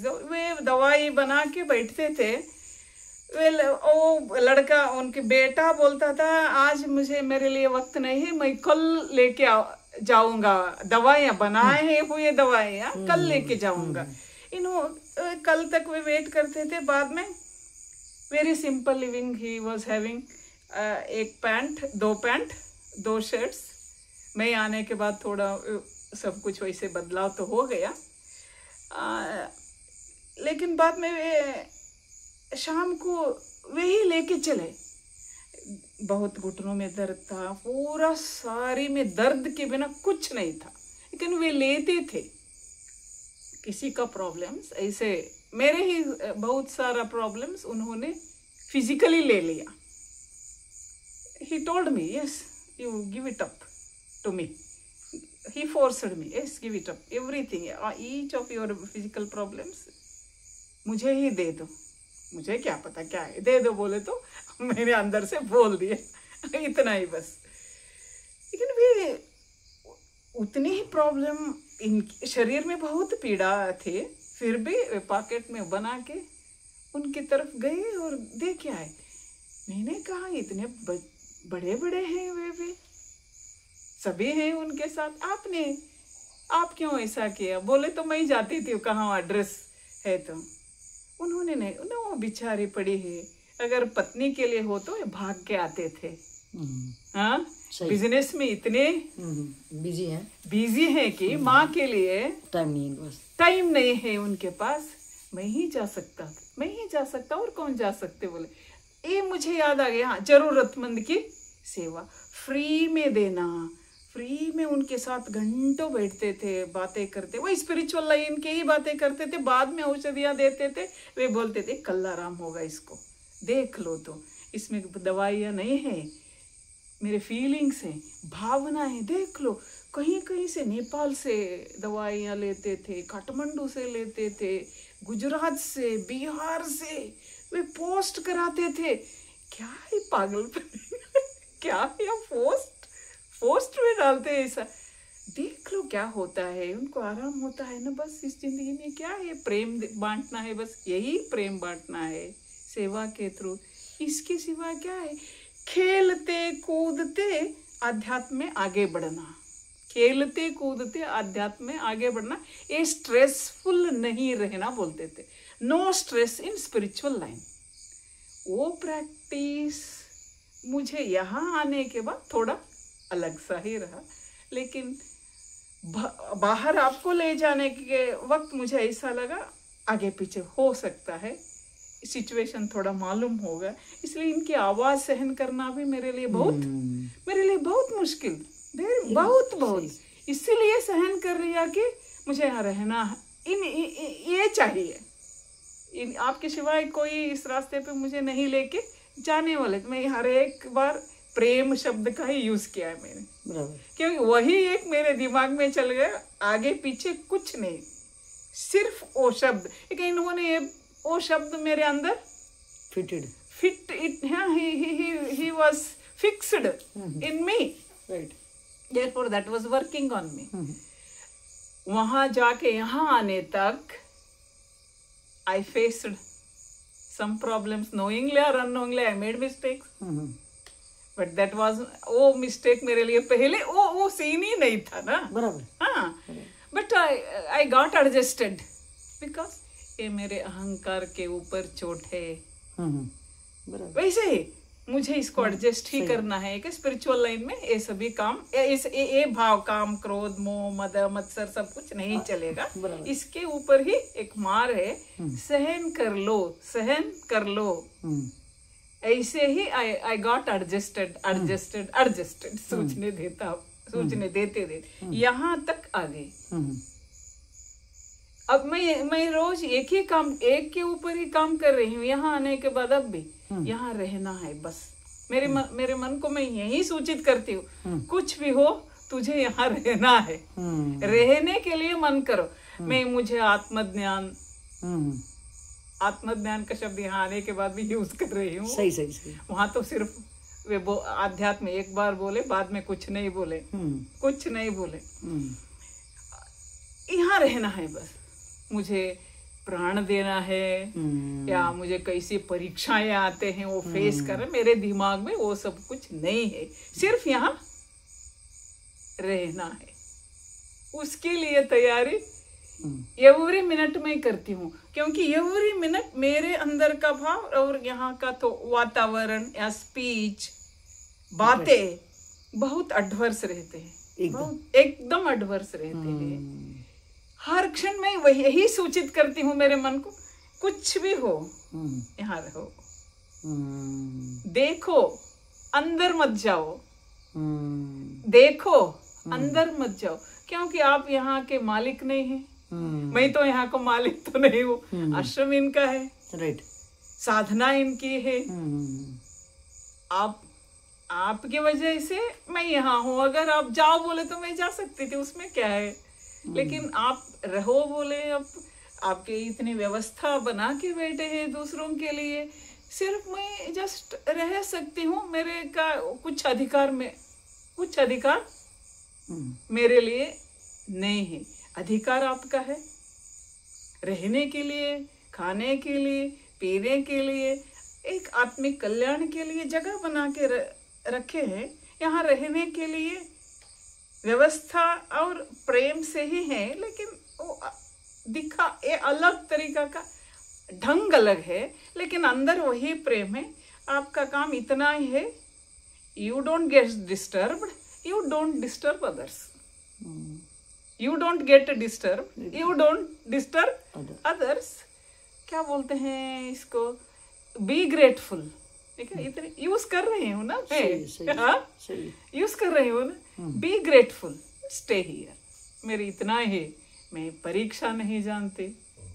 D: दो। वे दवाई बना के बैठते थे। वो लड़का, उनके बेटा बोलता था आज मेरे लिए वक्त नहीं है, मैं कल लेके जाऊंगा, दवाइयाँ बनाए हुए दवाइयाँ कल लेके जाऊंगा। कल तक वे वेट करते थे। बाद में very simple living he was having, 1 pant 2 pant 2 shirts. मैं आने के बाद थोड़ा सब कुछ वैसे बदलाव तो हो गया, लेकिन बाद में वे शाम को वही लेके चले। बहुत घुटनों में दर्द था, पूरा सारी में दर्द के बिना कुछ नहीं था, लेकिन वे लेते थे। किसी का प्रॉब्लम्स ऐसे, मेरे ही बहुत सारा प्रॉब्लम्स उन्होंने फिजिकली ले लिया। He told me yes you give it up to me, he forced me yes give it up everything, each of your physical problems मुझे ही दे दो, मुझे क्या पता क्या है, दे दो बोले तो मैंने अंदर से बोल दिया इतना ही बस। लेकिन वे उतनी ही प्रॉब्लम, इन शरीर में बहुत पीड़ा थे, फिर भी वे पॉकेट में बना के उनकी तरफ गए और देखे आए। मैंने कहा इतने बड़े बड़े हैं वे सभी हैं उनके साथ, आप क्यों ऐसा किया? बोले तो मैं जाती थी कहाँ एड्रेस है तो। उन्होंने नहीं, वो बेचारी पड़ी है, अगर पत्नी के लिए हो तो भाग के आते थे। हाँ, बिजनेस में इतने बिजी हैं कि माँ के लिए टाइम नहीं है उनके पास। मैं ही जा सकता और कौन जा सकते? बोले ये मुझे याद आ गया। हाँ, जरूरतमंद की सेवा फ्री में देना, फ्री में उनके साथ घंटों बैठते थे, बातें करते, वो स्पिरिचुअल लाइन के ही बातें करते थे। बाद में औषधियाँ देते थे, वे बोलते थे कल आराम होगा, इसको देख लो तो इसमें दवाइयाँ नहीं है, मेरे फीलिंग्स हैं, भावना है, देख लो। कहीं कहीं से नेपाल से दवाइयाँ लेते थे, काठमांडू से लेते थे, गुजरात से, बिहार से वे पोस्ट कराते थे। क्या है पागलपन क्या है पोस्ट में डालते हैं ऐसा। देख लो क्या होता है, उनको आराम होता है ना। बस इस जिंदगी में क्या है, प्रेम बांटना है, बस यही प्रेम बांटना है, सेवा के थ्रू, इसके सिवा क्या है? खेलते कूदते आध्यात्म में आगे बढ़ना, खेलते कूदते आध्यात्म में आगे बढ़ना, ये स्ट्रेसफुल नहीं रहना बोलते थे। No stress in spiritual line. वो प्रैक्टिस मुझे यहाँ आने के बाद थोड़ा अलग सा ही रहा, लेकिन बाहर आपको ले जाने के वक्त मुझे ऐसा लगा आगे पीछे हो सकता है, सिचुएशन थोड़ा मालूम होगा, इसलिए इनकी आवाज़ सहन करना भी मेरे लिए बहुत मुश्किल, बहुत इसीलिए सहन कर रही है कि मुझे यहाँ रहना है, ये चाहिए, आपके सिवाय कोई इस रास्ते पे मुझे नहीं लेके जाने वाले। मैं हर एक बार प्रेम शब्द का ही यूज किया है मैंने, क्योंकि वही एक मेरे दिमाग में चल गया, आगे पीछे कुछ नहीं, सिर्फ वो शब्द। लेकिन इन्होंने वो शब्द मेरे अंदर fit it, he was fixed in me,
C: right,
D: therefore that was working on me. वहां जाके यहाँ आने तक I faced some problems, knowingly or unknowingly I made mistakes, but that was, वो mistake मेरे लिए पहले वो सीन ही नहीं था ना,
C: बराबर,
D: हाँ, but I got adjusted because ये मेरे अहंकार के ऊपर चोट है,
C: बराबर।
D: वैसे ही मुझे इसको एडजस्ट ही करना है कि स्पिरिचुअल लाइन में ये सभी काम, ये भाव, काम, क्रोध, मोह, मद, मत्सर सब कुछ नहीं चलेगा, इसके ऊपर ही एक मार है, सहन कर लो, ऐसे ही आई गॉट एडजस्टेड सोचने देते यहाँ तक आ गए। अब मैं रोज एक के ऊपर ही काम कर रही हूँ, यहाँ आने के बाद अब भी यहाँ रहना है बस। मेरे मन को मैं यही सूचित करती हूँ, कुछ भी हो तुझे यहाँ रहना है, रहने के लिए मन करो। मुझे आत्मज्ञान का शब्द यहाँ आने के बाद भी यूज कर रही हूँ।
C: सही।
D: वहां तो सिर्फ वे आध्यात्म एक बार बोले, बाद में कुछ नहीं बोले, यहाँ रहना है बस। मुझे प्राण देना है या मुझे कैसी परीक्षाएं आते हैं वो फेस कर, मेरे दिमाग में वो सब कुछ नहीं है, सिर्फ यहाँ रहना है। उसके लिए तैयारी एवरी मिनट में करती हूँ, क्योंकि एवरी मिनट मेरे अंदर का भाव और यहाँ का तो वातावरण या स्पीच, बातें बहुत एडवर्स रहते हैं, एकदम एडवर्स रहते हैं। हर क्षण में वही यही सूचित करती हूँ मेरे मन को, कुछ भी हो यहाँ रहो, देखो अंदर मत जाओ, देखो अंदर मत जाओ, क्योंकि आप यहाँ के मालिक नहीं हैं। मैं तो यहाँ को मालिक तो नहीं हूँ, आश्रम इनका है,
C: राइट,
D: साधना इनकी है, आपकी वजह से मैं यहाँ हूँ। अगर आप जाओ बोले तो मैं जा सकती थी, उसमें क्या है, लेकिन आप रहो बोले, अब आपके इतनी व्यवस्था बना के बैठे हैं दूसरों के लिए, सिर्फ मैं जस्ट रह सकती हूँ। मेरे का कुछ अधिकार मेरे लिए नहीं है, अधिकार आपका है, रहने के लिए, खाने के लिए, पीने के लिए, एक आत्मिक कल्याण के लिए जगह बना के रखे हैं। यहाँ रहने के लिए व्यवस्था और प्रेम से ही है, लेकिन वो दिखा ये अलग तरीका का ढंग अलग है, लेकिन अंदर वही प्रेम है। आपका काम इतना ही है, you don't get disturbed, you don't disturb others, you don't get disturb, you don't disturb others. क्या बोलते हैं इसको, बी ग्रेटफुल, ठीक है, इतने यूज कर रही हूँ ना मैं, यूज कर रही हूँ ना, बी ग्रेटफुल, स्टे हियर। मेरी इतना ही, मैं परीक्षा नहीं जानती,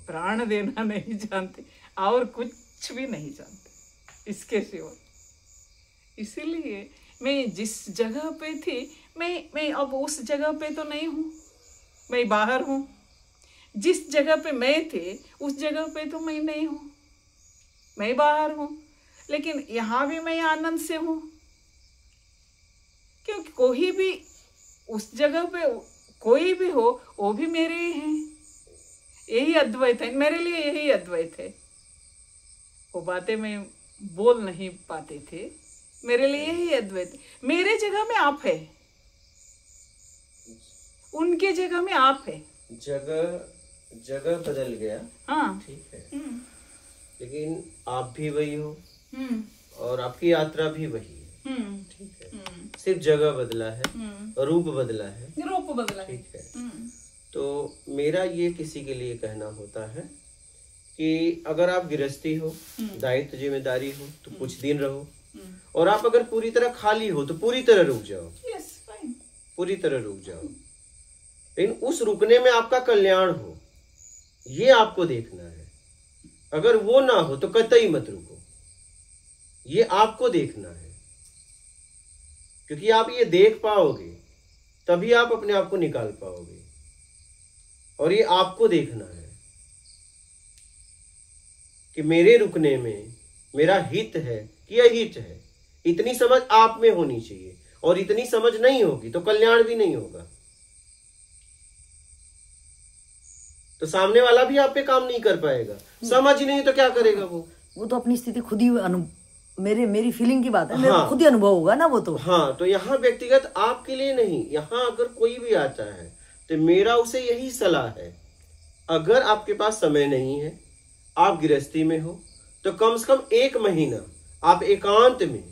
D: प्राण देना नहीं जानती, और कुछ भी नहीं जानती इसके सिवा। इसीलिए मैं जिस जगह पे थी, मैं अब उस जगह पे तो नहीं हूँ, मैं बाहर हूँ। जिस जगह पे मैं थे उस जगह पे तो मैं नहीं हूँ, मैं बाहर हूँ, लेकिन यहाँ भी मैं आनंद से हूँ, क्योंकि कोई भी उस जगह पे कोई भी हो, वो भी मेरे ही हैं। यही अद्वैत है मेरे लिए, यही अद्वैत है। वो बातें मैं बोल नहीं पाते थे। मेरे लिए यही अद्वैत, मेरे जगह में आप है, उनके जगह में आप है।
A: जगह बदल गया,
D: हाँ
A: ठीक है, लेकिन आप भी वही हो
D: हम्म
A: और आपकी यात्रा भी वही है, ठीक है। सिर्फ जगह बदला है, रूप बदला है,
D: रूप बदला है।
A: ठीक है। तो मेरा ये किसी के लिए कहना होता है कि अगर आप गृहस्थी हो, दायित्व जिम्मेदारी हो तो कुछ दिन रहो, और आप अगर पूरी तरह खाली हो तो पूरी तरह रुक जाओ,
D: यस फाइन,
A: पूरी तरह रुक जाओ। लेकिन उस रुकने में आपका कल्याण हो, ये आपको देखना है। अगर वो ना हो तो कतई मत रुको, ये आपको देखना है। क्योंकि आप ये देख पाओगे तभी आप अपने आप को निकाल पाओगे, और ये आपको देखना है कि मेरे रुकने में मेरा हित है कि अहित है। इतनी समझ आप में होनी चाहिए, और इतनी समझ नहीं होगी तो कल्याण भी नहीं होगा। तो सामने वाला भी आप पे काम नहीं कर पाएगा। समझ ही नहीं तो क्या करेगा वो
C: तो अपनी स्थिति खुद ही मेरी फीलिंग की बात है, मेरे को खुद ही अनुभव होगा ना वो तो।
A: हाँ, तो यहाँ व्यक्तिगत आपके लिए नहीं, यहाँ अगर कोई भी आता है तो मेरा उसे यही सलाह है, अगर आपके पास समय नहीं है, आप गृहस्थी में हो, तो कम से कम 1 महीना आप एकांत में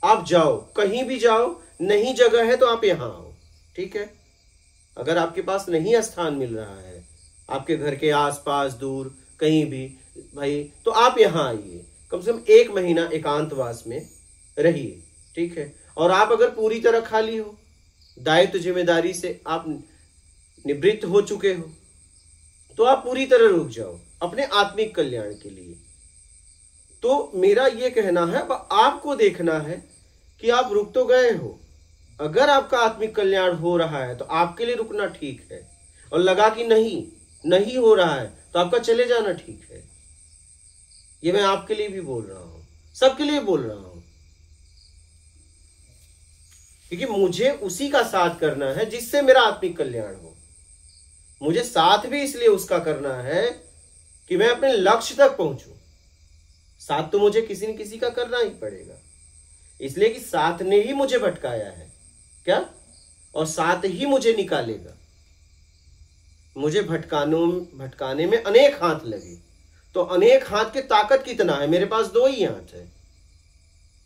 A: आप जाओ, कहीं भी जाओ, नहीं जगह है तो आप यहाँ आओ, ठीक है। अगर आपके पास नहीं स्थान मिल रहा है, आपके घर के आसपास दूर कहीं भी भाई, तो आप यहाँ आइए, कम से कम 1 महीना एकांतवास में रहिए, ठीक है। और आप अगर पूरी तरह खाली हो, दायित्व जिम्मेदारी से आप निवृत्त हो चुके हो, तो आप पूरी तरह रुक जाओ अपने आत्मिक कल्याण के लिए। तो मेरा ये कहना है, आपको देखना है कि आप रुक तो गए हो, अगर आपका आत्मिक कल्याण हो रहा है तो आपके लिए रुकना ठीक है, और लगा कि नहीं हो रहा है तो आपका चले जाना ठीक है। ये मैं आपके लिए भी बोल रहा हूं, सबके लिए बोल रहा हूं, क्योंकि मुझे उसी का साथ करना है जिससे मेरा आत्मिक कल्याण हो। मुझे साथ भी इसलिए उसका करना है कि मैं अपने लक्ष्य तक पहुंचूं। साथ तो मुझे किसी न किसी का करना ही पड़ेगा, इसलिए कि साथ ने ही मुझे भटकाया है क्या, और साथ ही मुझे निकालेगा। मुझे भटकाने में अनेक हाथ लगे, तो अनेक हाथ की ताकत कितना है, मेरे पास 2 ही हाथ है।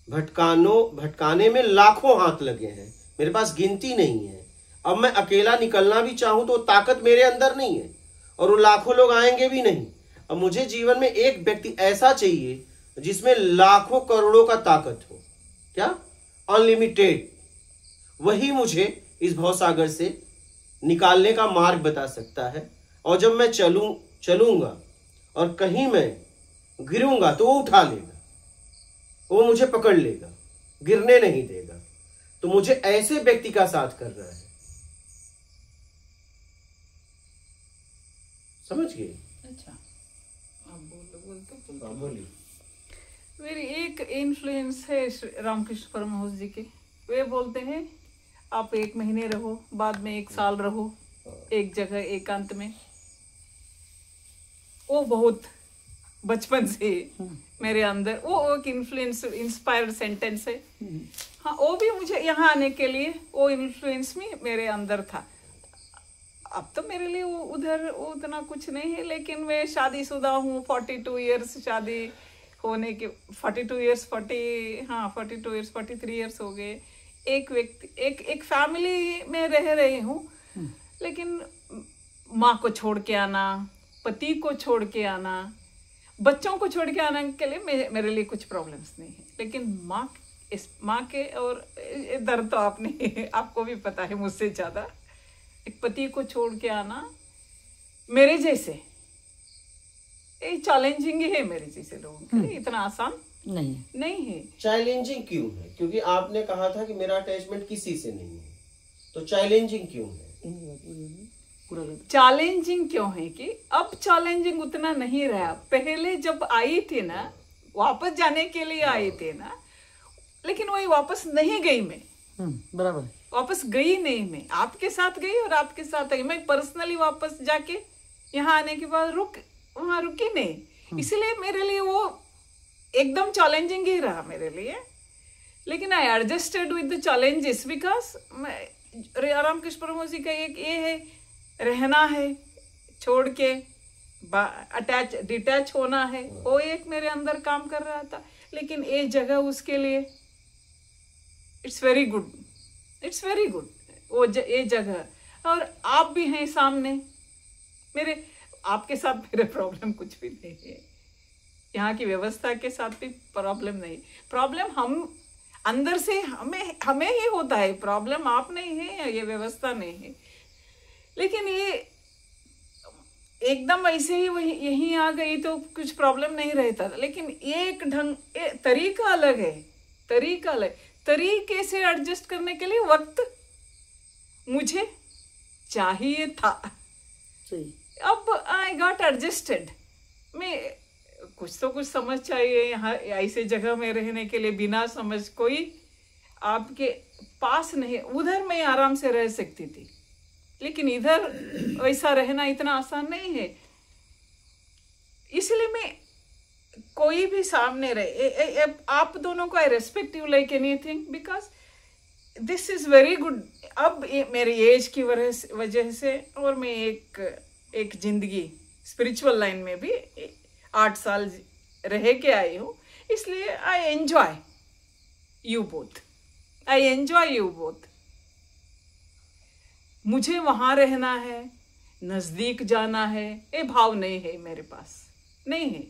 A: भटकाने में लाखों हाथ लगे हैं, मेरे पास गिनती नहीं है। अब मैं अकेला निकलना भी चाहूं तो ताकत मेरे अंदर नहीं है, और वो लाखों लोग आएंगे भी नहीं। अब मुझे जीवन में एक व्यक्ति ऐसा चाहिए जिसमें लाखों करोड़ों का ताकत हो, क्या, अनलिमिटेड। वही मुझे इस भवसागर से निकालने का मार्ग बता सकता है। और जब मैं चलूंगा और कहीं मैं गिरूंगा तो वो उठा लेगा, वो मुझे पकड़ लेगा, गिरने नहीं देगा। तो मुझे ऐसे व्यक्ति का साथ करना है, समझ गए?
D: अच्छा, आप बोल
A: बोलिए।
D: मेरी एक इन्फ्लुएंस है रामकृष्ण परमहंस जी के। वे बोलते हैं आप 1 महीने रहो, बाद में 1 साल रहो एक जगह एकांत में। वो बहुत बचपन से मेरे अंदर वो एक इन्फ्लुएंस, इंस्पायर्ड सेंटेंस है। हाँ, वो भी मुझे यहाँ आने के लिए वो इन्फ्लुएंस में मेरे अंदर था। अब तो मेरे लिए वो उधर उतना कुछ नहीं है, लेकिन मैं शादीशुदा हूँ, 42 इयर्स शादी होने के, 42 इयर्स 43 इयर्स हो गए। एक व्यक्ति एक फैमिली में रह रही हूँ, लेकिन माँ को छोड़ के आना, पति को छोड़ के आना, बच्चों को छोड़ के आने के लिए मेरे लिए कुछ प्रॉब्लम्स नहीं है। लेकिन माँ के और दर्द तो आपको भी पता है मुझसे ज्यादा। एक पति को छोड़ के आना मेरे जैसे ये चैलेंजिंग है, मेरे जैसे लोगों के लिए इतना आसान नहीं है।
A: चैलेंजिंग क्यों है? क्योंकि आपने कहा था कि मेरा अटैचमेंट किसी से नहीं है, तो चैलेंजिंग क्यों है?
D: चैलेंजिंग क्यों है कि अब चैलेंजिंग उतना नहीं रहा। पहले जब आई थी ना, वापस जाने के लिए आई थी ना, लेकिन वही वापस नहीं गई मैं।
C: बराबर,
D: वापस गई नहीं मैं, आपके साथ गई और आपके साथ आई। मैं पर्सनली वापस जाके यहाँ आने के बाद वहां रुकी नहीं। इसलिए मेरे लिए वो एकदम चैलेंजिंग ही रहा मेरे लिए, लेकिन I adjusted with the challenges because Ramakrishna Paramahansa ji का एक ये है, रहना है छोड़ के, डिटैच होना है, वो एक मेरे अंदर काम कर रहा था। लेकिन ये जगह उसके लिए it's very good, it's very good वो ये जगह। और आप भी हैं सामने मेरे, आपके साथ मेरे प्रॉब्लम कुछ भी नहीं है, यहाँ की व्यवस्था के साथ भी प्रॉब्लम नहीं। प्रॉब्लम हम अंदर से हमें ही होता है, प्रॉब्लम आप नहीं है या ये व्यवस्था नहीं है। लेकिन ये एकदम ऐसे ही वही यहीं आ गई तो कुछ प्रॉब्लम नहीं रहता था। लेकिन एक तरीका अलग है, तरीका अलग, तरीके से एडजस्ट करने के लिए वक्त मुझे चाहिए था। अब आई गॉट एडजस्टेड। मैं कुछ तो कुछ समझ चाहिए यहाँ ऐसे जगह में रहने के लिए, बिना समझ कोई आपके पास नहीं। उधर मैं आराम से रह सकती थी, लेकिन इधर वैसा रहना इतना आसान नहीं है। इसलिए मैं कोई भी सामने रहे, आप दोनों को आई respect you like anything because this is very good. अब मेरी एज की वजह से और मैं एक जिंदगी स्पिरिचुअल लाइन में भी 8 साल रह के आई हूँ, इसलिए I enjoy you both, I enjoy you both. मुझे वहां रहना है, नजदीक जाना है, ये भाव नहीं है मेरे पास, नहीं है।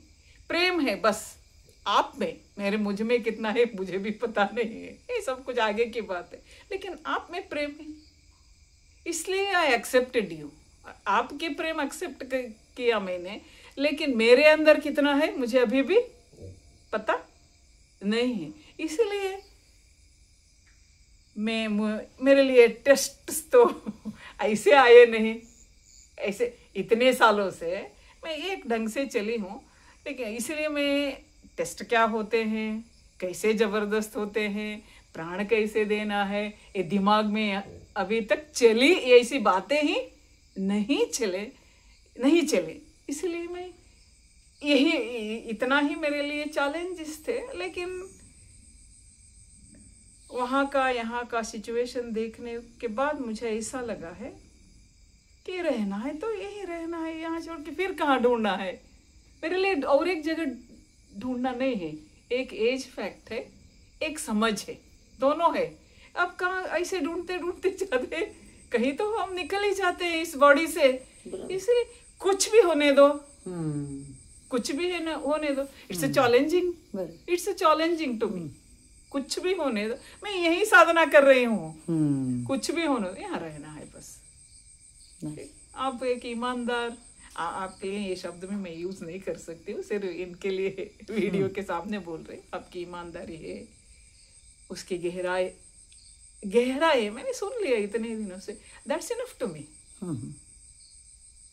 D: प्रेम है बस आप में, मेरे मुझ में कितना है मुझे भी पता नहीं है, ये सब कुछ आगे की बात है। लेकिन आप में प्रेम है, इसलिए आई एक्सेप्टेड यू। आपके प्रेम एक्सेप्ट किया मैंने, लेकिन मेरे अंदर कितना है मुझे अभी भी पता नहीं है। इसलिए मेरे लिए टेस्ट तो ऐसे आए नहीं, ऐसे इतने सालों से मैं एक ढंग से चली हूँ। लेकिन इसलिए मैं टेस्ट क्या होते हैं, कैसे जबरदस्त होते हैं, प्राण कैसे देना है, ये दिमाग में अभी तक चली ऐसी बातें ही नहीं चले। इसलिए मैं यही इतना ही मेरे लिए चैलेंजेस थे। लेकिन वहाँ का यहाँ का सिचुएशन देखने के बाद मुझे ऐसा लगा है कि रहना है तो यही रहना है, यहाँ छोड़ के फिर कहाँ ढूंढना है। मेरे लिए और एक जगह ढूंढना नहीं है, एक एज फैक्ट है, एक समझ है, दोनों है। अब कहाँ ऐसे ढूंढते ढूंढते जाते, कहीं तो हम निकल ही जाते हैं इस बॉडी से। इसलिए कुछ भी होने दो, कुछ भी है ना होने दो। It's a challenging to me. कुछ भी होने दो, मैं यही साधना कर रही हूँ। कुछ भी होने दो, यहाँ रहना है बस। आप एक ईमानदार, आपके लिए ये शब्द में मैं यूज नहीं कर सकती हूँ, सिर्फ इनके लिए वीडियो के सामने बोल रही। आपकी ईमानदारी है, उसकी गहराई मैंने सुन लिया इतने दिनों से, दैट्स इनफ टू मी।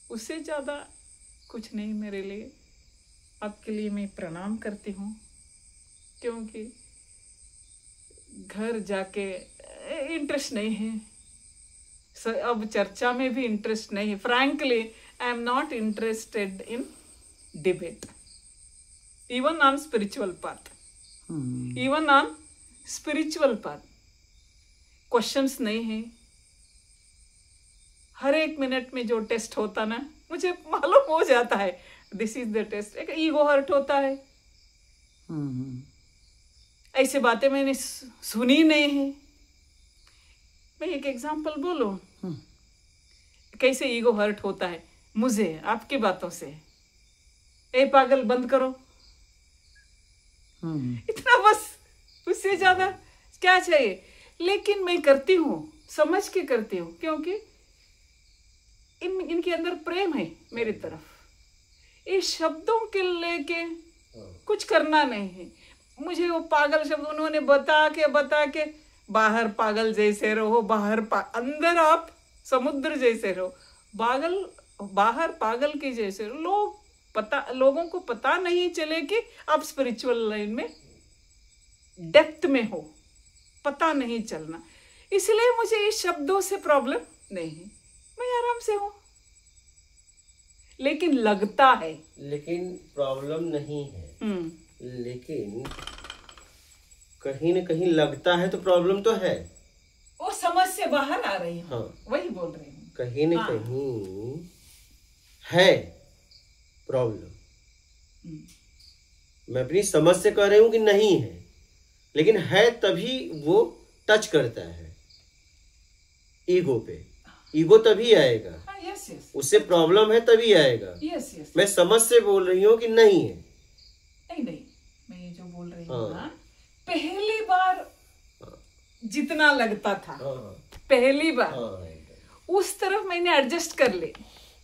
D: उससे ज्यादा कुछ नहीं मेरे लिए। आपके लिए मैं प्रणाम करती हूँ, क्योंकि घर जाके इंटरेस्ट नहीं है, अब चर्चा में भी इंटरेस्ट नहीं है। Frankly I am not interested in debate, even on spiritual path, even on spiritual path questions नहीं है। हर एक मिनट में जो टेस्ट होता ना, मुझे मालूम हो जाता है दिस इज द टेस्ट। एक ईगो हर्ट होता है, ऐसे बातें मैंने सुनी नहीं है। मैं एक एग्जांपल बोलूं, कैसे ईगो हर्ट होता है मुझे आपकी बातों से। ए पागल बंद करो, इतना बस, उससे ज्यादा क्या चाहिए। लेकिन मैं करती हूँ, समझ के करती हूँ, क्योंकि इनके अंदर प्रेम है मेरी तरफ। ये शब्दों के लेके कुछ करना नहीं है मुझे। वो पागल शब्द उन्होंने बता के बाहर पागल जैसे रहो, अंदर आप समुद्र जैसे रहो, बाहर पागल के जैसे रहो। लोगों को पता नहीं चले कि आप स्पिरिचुअल लाइन में डेप्थ में हो, पता नहीं चलना। इसलिए मुझे इस शब्दों से प्रॉब्लम नहीं है, मैं आराम से हूं। लेकिन लगता है।
A: लेकिन प्रॉब्लम नहीं है, लेकिन कहीं न कहीं लगता है तो प्रॉब्लम तो है।
D: वो समझ से बाहर आ रही हूँ।
A: हाँ।
D: वही बोल रही हूँ।
A: कहीं न कहीं है प्रॉब्लम। मैं अपनी समझ से कह रही हूँ कि नहीं है, लेकिन है तभी वो टच करता है ईगो पे। ईगो तभी आएगा,
D: यस यस,
A: उससे प्रॉब्लम है तभी आएगा।
D: Yes yes.
A: मैं समझ से बोल रही हूँ कि नहीं है।
D: नहीं नहीं, मैं ये जो बोल रही हूँ
A: हाँ।
D: ना, पहली बार जितना लगता था,
A: हाँ,
D: पहली बार
A: हाँ,
D: उस तरफ मैंने एडजस्ट कर ले,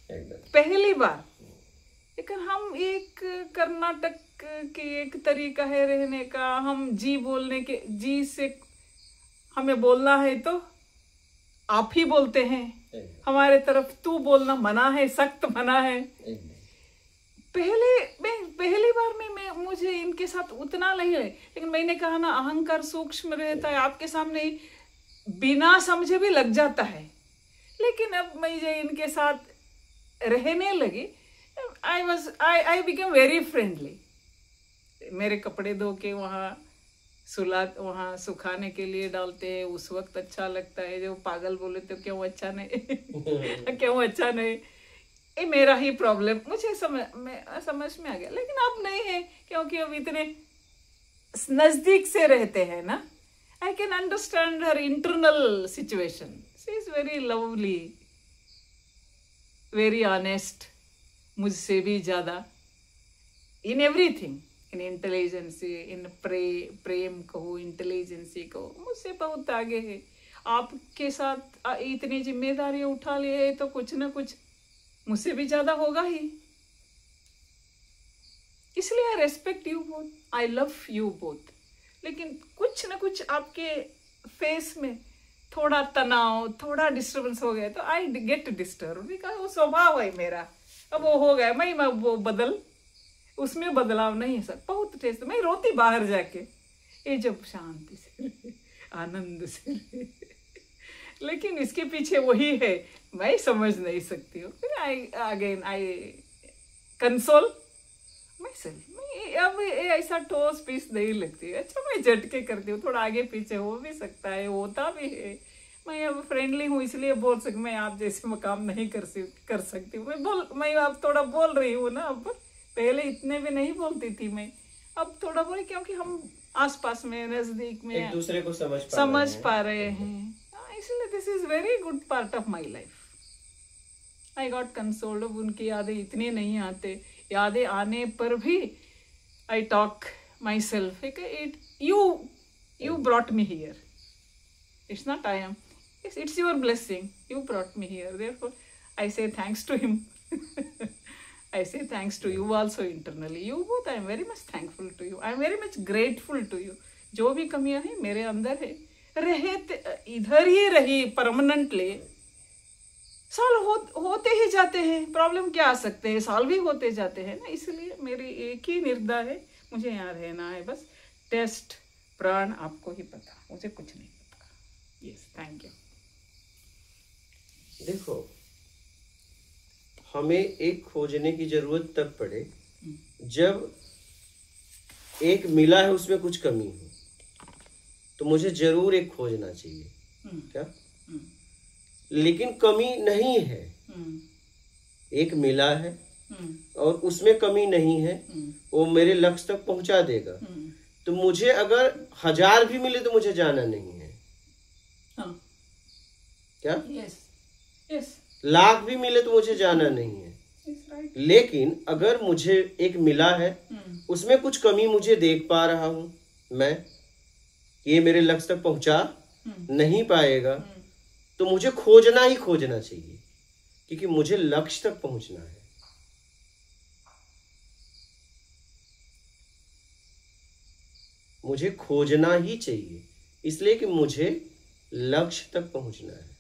A: एकदम।
D: पहली बार। लेकिन हम एक कर्नाटक की एक तरीका है रहने का, हम जी बोलने के, जी से हमें बोलना है तो आप ही बोलते हैं, हमारे तरफ तू बोलना मना है, सख्त मना है। पहली बार में मुझे इनके साथ उतना नहीं है, लेकिन मैंने कहा ना, अहंकार सूक्ष्म रहता है, आपके सामने बिना समझे भी लग जाता है। लेकिन अब मैं जो इनके साथ रहने लगी, आई बिकम वेरी फ्रेंडली। मेरे कपड़े धो के वहाँ सुखाने के लिए डालते हैं, उस वक्त अच्छा लगता है। जो पागल बोले तो क्यों अच्छा नहीं क्यों अच्छा नहीं, ये मेरा ही प्रॉब्लम, मुझे समझ में आ गया। लेकिन अब नहीं है, क्योंकि अब इतने नजदीक से रहते हैं ना। I can understand her internal situation. She is very lovely, very honest, मुझसे भी ज्यादा इन एवरीथिंग, इन इंटेलिजेंसी, इन प्रेम कहो, इंटेलिजेंसी कहो, मुझसे बहुत आगे है। आपके साथ इतनी जिम्मेदारियां उठा लिए तो कुछ ना कुछ मुझसे भी ज्यादा होगा ही। इसलिए आई respect you both, I love you both. लेकिन कुछ ना कुछ आपके फेस में थोड़ा तनाव, थोड़ा डिस्टर्बेंस हो गया तो आई गेट डिस्टर्ब, बिकॉज वो स्वभाव है मेरा। अब वो हो गया, मैं वो उसमें बदलाव नहीं है सर। बहुत टेस्ट, मैं रोती बाहर जाके, ये जब शांति से आनंद से लेकिन इसके पीछे वही है, मैं समझ नहीं सकती हूँ। आई कंसोल माई सेल्फ। अब ऐसा ठोस पीस नहीं लगती। अच्छा, मैं झटके करती हूँ, थोड़ा आगे पीछे हो भी सकता है, होता भी है। मैं अब फ्रेंडली हूँ, इसलिए बोल सकती, मैं आप जैसे मकाम नहीं कर सकती हूँ। मैं अब थोड़ा बोल रही हूँ ना। अब पहले इतने भी नहीं बोलती थी मैं, अब थोड़ा बोली, क्योंकि हम आसपास में, नजदीक में
A: एक दूसरे को
D: समझ पा रहे हैं। इसलिए this is very good part of my life. I got consoled. अब उनकी यादें इतनी नहीं आते, यादें आने पर भी I talk my self, you brought me here. It's not I am. It's your blessing. You brought me here. Therefore, I say thanks to him. I say thanks to you also internally. You both, I am very much thankful to you. I am very much grateful to you. जो भी कमियां हैं मेरे अंदर है, इधर ही रही परमानेंटली, सॉल्व होते ही जाते हैं। प्रॉब्लम क्या आ सकते हैं, सॉल्व ही होते जाते हैं ना। इसलिए मेरी एक ही निर्धार है, मुझे यहाँ रहना है बस। टेस्ट प्राण आपको ही पता, मुझे कुछ नहीं पता। Yes, thank you.
A: देखो, हमें एक खोजने की जरूरत तब पड़े जब एक मिला है उसमें कुछ कमी हो, तो मुझे जरूर एक खोजना चाहिए। क्या? लेकिन कमी नहीं है, एक मिला है और उसमें कमी नहीं है, वो मेरे लक्ष्य तक पहुंचा देगा। तो मुझे अगर 1000 भी मिले तो मुझे जाना नहीं है।
D: हाँ।
A: क्या?
D: Yes yes.
A: लाख भी मिले तो मुझे जाना नहीं है।
D: right.
A: लेकिन अगर मुझे एक मिला है, उसमें कुछ कमी मुझे देख पा रहा हूं मैं, ये मेरे लक्ष्य तक पहुंचा नहीं पाएगा, तो मुझे खोजना ही खोजना चाहिए, क्योंकि मुझे लक्ष्य तक पहुंचना है। मुझे खोजना ही चाहिए, इसलिए कि मुझे लक्ष्य तक पहुंचना है।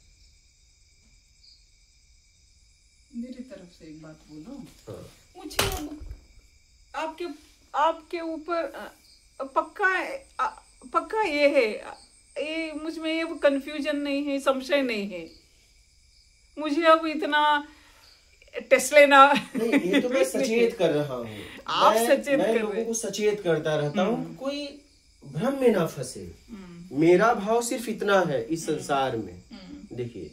D: मेरी तरफ से एक बात बोलो।
A: हाँ।
D: मुझे अब आपके ऊपर पक्का ये है, ये मुझ में ये कंफ्यूजन नहीं है, संशय नहीं है। मुझे अब इतना टेस्ला
A: नहीं, ये तो मैं सचेत कर रहा हूँ।
D: आप सचेत
A: मैं
D: कर
A: लोगों
D: रहे
A: को सचेत करता रहता हूँ, कोई भ्रम में ना फंसे। मेरा भाव सिर्फ इतना है इस संसार में। देखिए,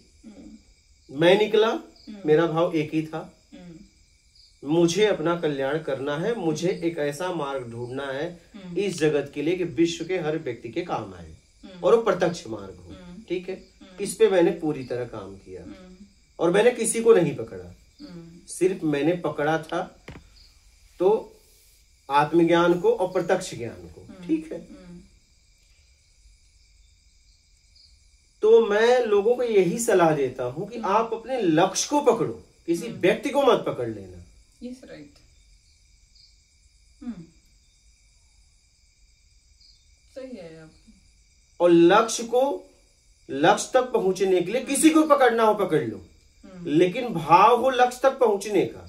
A: मैं निकला, मेरा भाव एक ही था, मुझे अपना कल्याण करना है, मुझे एक ऐसा मार्ग ढूंढना है इस जगत के लिए कि विश्व के हर व्यक्ति के काम आए और वो प्रत्यक्ष मार्ग हो। ठीक है, इस पे मैंने पूरी तरह काम किया और मैंने किसी को नहीं पकड़ा, सिर्फ मैंने पकड़ा था तो आत्मज्ञान को और प्रत्यक्ष ज्ञान को। ठीक है, तो मैं लोगों को यही सलाह देता हूं कि आप अपने लक्ष्य को पकड़ो, किसी व्यक्ति को मत पकड़ लेना।
D: Yes, right. सही है आप।
A: और लक्ष्य तक पहुंचने के लिए किसी को पकड़ना हो पकड़ लो, लेकिन भाव हो लक्ष्य तक पहुंचने का।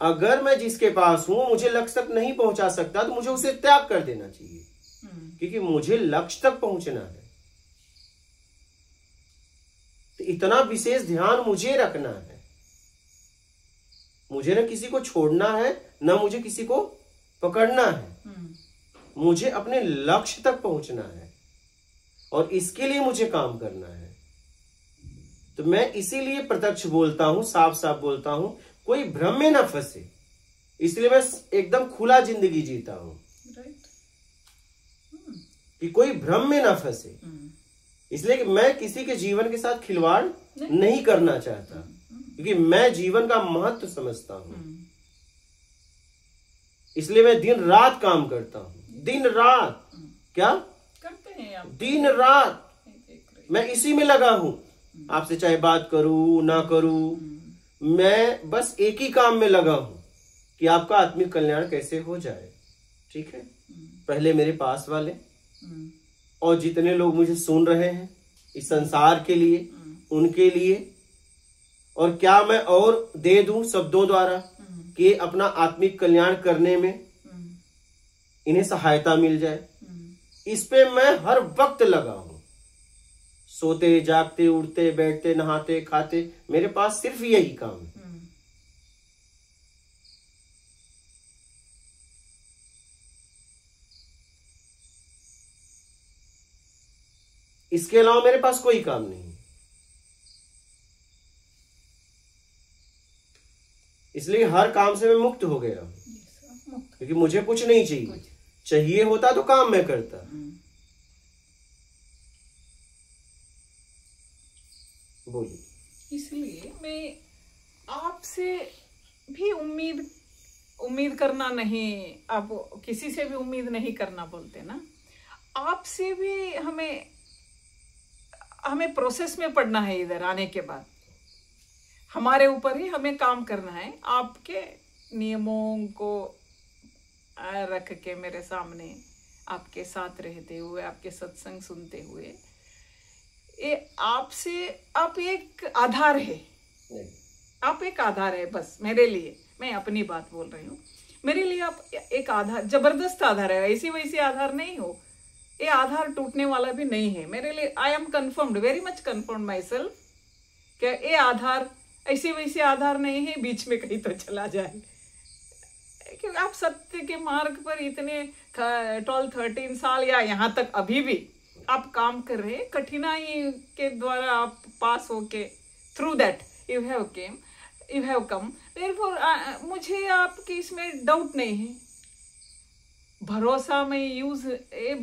A: अगर मैं जिसके पास हूं मुझे लक्ष्य तक नहीं पहुंचा सकता तो मुझे उसे त्याग कर देना चाहिए, क्योंकि मुझे लक्ष्य तक पहुंचना है। तो इतना विशेष ध्यान मुझे रखना है, मुझे न किसी को छोड़ना है न मुझे किसी को पकड़ना है, मुझे अपने लक्ष्य तक पहुंचना है और इसके लिए मुझे काम करना है। तो मैं इसीलिए प्रत्यक्ष बोलता हूं, साफ साफ बोलता हूं, कोई भ्रम में ना फंसे, इसलिए मैं एकदम खुला जिंदगी जीता हूं। कि कोई भ्रम में ना फंसे, इसलिए कि मैं किसी के जीवन के साथ खिलवाड़ नहीं करना चाहता, क्योंकि मैं जीवन का महत्व समझता हूं। इसलिए मैं दिन रात काम करता हूं, दिन रात। क्या
D: करते हैं आप?
A: दिन रात मैं इसी में लगा हूं। आपसे चाहे बात करूं ना करूं, मैं बस एक ही काम में लगा हूं कि आपका आत्मिक कल्याण कैसे हो जाए। ठीक है, पहले मेरे पास वाले और जितने लोग मुझे सुन रहे हैं इस संसार के लिए, उनके लिए, और क्या मैं और दे दूं शब्दों द्वारा कि अपना आत्मिक कल्याण करने में इन्हें सहायता मिल जाए। इस पे मैं हर वक्त लगा हूं, सोते जागते उठते बैठते नहाते खाते, मेरे पास सिर्फ यही काम है। इसके अलावा मेरे पास कोई काम नहीं, इसलिए हर काम से मैं मुक्त हो गया हूं, क्योंकि मुझे कुछ नहीं चाहिए। चाहिए होता तो काम मैं करता। बोलिए।
D: इसलिए मैं आपसे भी उम्मीद करना नहीं, आप किसी से भी उम्मीद नहीं करना बोलते ना, आपसे भी हमें प्रोसेस में पड़ना है। इधर आने के बाद हमारे ऊपर ही हमें काम करना है। आपके नियमों को रख के मेरे सामने, आपके साथ रहते हुए, आपके सत्संग सुनते हुए, ये आप एक आधार है। आप एक आधार है बस मेरे लिए। मैं अपनी बात बोल रही हूँ, मेरे लिए आप एक आधार, जबरदस्त आधार है। ऐसी वैसी आधार नहीं हो, ये आधार टूटने वाला भी नहीं है मेरे लिए। I am confirmed, very much confirmed my self, क्या ये आधार ऐसी वैसी आधार नहीं है बीच में कहीं तो चला जाए। क्योंकि आप सत्य के मार्ग पर इतने 12-13 साल या यहाँ तक अभी भी आप काम कर रहे हैं, कठिनाई के द्वारा आप पास होके, through that you have come. Therefore मुझे आपके इसमें डाउट नहीं है। भरोसा में यूज ये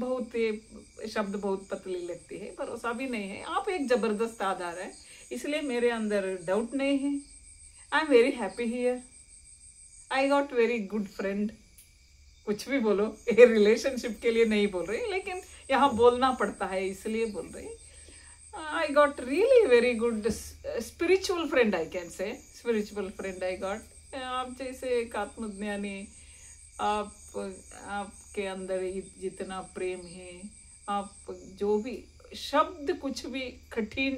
D: शब्द बहुत पतली लगती है, भरोसा भी नहीं है। आप एक जबरदस्त आधार है, इसलिए मेरे अंदर डाउट नहीं है। I am very happy here, I got very good friend. कुछ भी बोलो, ये रिलेशनशिप के लिए नहीं बोल रही, लेकिन यहाँ बोलना पड़ता है इसलिए बोल रही। I got really very good spiritual friend, I can say spiritual friend I got. आप जैसे एक आत्मज्ञानी, आपके अंदर जितना प्रेम है, आप जो भी शब्द कुछ भी कठिन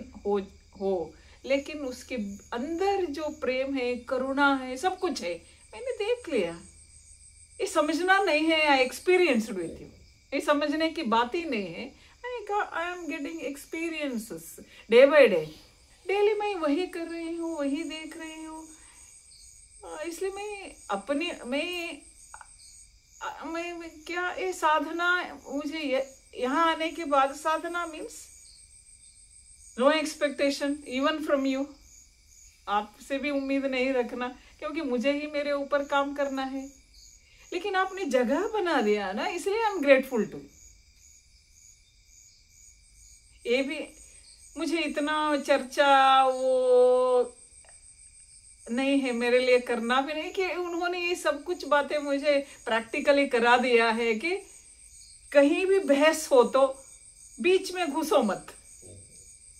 D: हो लेकिन उसके अंदर जो प्रेम है, करुणा है, सब कुछ है, मैंने देख लिया। ये समझना नहीं है, आई एक्सपीरियंस्ड विद यू। ये समझने की बात ही नहीं है। I am getting experiences day by day. Daily मैं वही कर रही हूँ, वही देख रही हूँ। इसलिए मैं क्या ये साधना, मुझे यहाँ आने के बाद sadhana means no expectation even from you. आपसे भी उम्मीद नहीं रखना, क्योंकि मुझे ही मेरे ऊपर काम करना है। लेकिन आपने जगह बना दिया ना, इसलिए आई एम ग्रेटफुल टू। ये भी मुझे इतना चर्चा वो नहीं है मेरे लिए, करना भी नहीं, कि उन्होंने ये सब कुछ बातें मुझे प्रैक्टिकली करा दिया है कि कहीं भी बहस हो तो बीच में घुसो मत,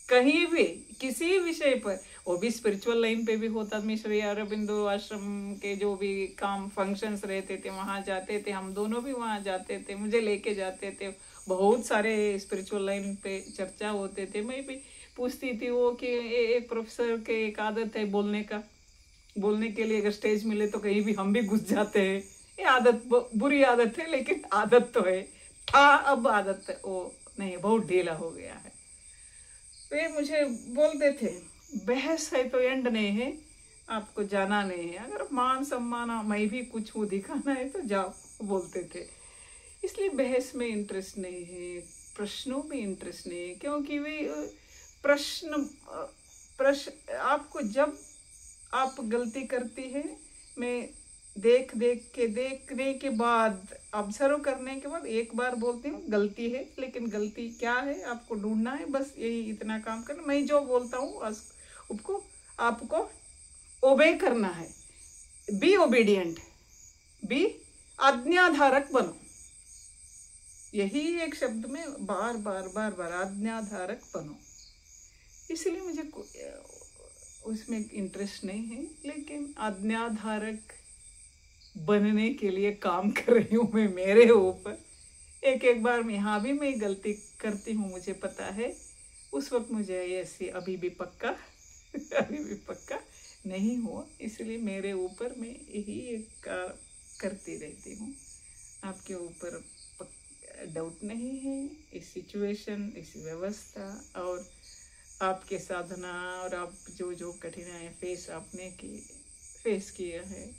D: कहीं भी किसी विषय पर। वो भी स्पिरिचुअल लाइन पे भी होता। मैं श्री अरबिंदो आश्रम के जो भी काम फंक्शंस रहते थे वहाँ जाते थे, हम दोनों भी वहाँ जाते थे, मुझे लेके जाते थे। बहुत सारे स्पिरिचुअल लाइन पे चर्चा होते थे। मैं भी पूछती थी वो कि एक प्रोफेसर के एक आदत है बोलने के लिए अगर स्टेज मिले तो कहीं भी हम भी घुस जाते हैं। ये आदत बुरी आदत है, लेकिन आदत तो है, अब आदत वो नहीं, बहुत ढीला हो गया है। वे मुझे बोलते थे बहस है तो एंड नहीं है, आपको जाना नहीं है, अगर मान सम्मान मैं भी कुछ वो दिखाना है तो जाओ, बोलते थे। इसलिए बहस में इंटरेस्ट नहीं है, प्रश्नों में इंटरेस्ट नहीं है, क्योंकि वे प्रश्न आपको जब आप गलती करती है, मैं देखने के बाद, ऑब्जर्व करने के बाद एक बार बोलती हूँ गलती है, लेकिन गलती क्या है आपको ढूंढना है, बस यही इतना काम करना। मैं जो बोलता हूँ आपको ओबे करना है। बी ओबीडियंट, बी आज्ञाधारक बनो। यही एक शब्द में बार बार आज्ञाधारक बनो। इसलिए मुझे उसमें इंटरेस्ट नहीं है, लेकिन आज्ञाधारक बनने के लिए काम कर रही हूँ मैं मेरे ऊपर। एक बार में यहाँ भी मैं गलती करती हूँ, मुझे पता है। उस वक्त मुझे ऐसी अभी भी पक्का नहीं हुआ, इसलिए मेरे ऊपर मैं यही एक करती रहती हूँ। आपके ऊपर डाउट नहीं है। इस सिचुएशन, इस व्यवस्था और आपके साधना और आप जो कठिनाई फेस किया है,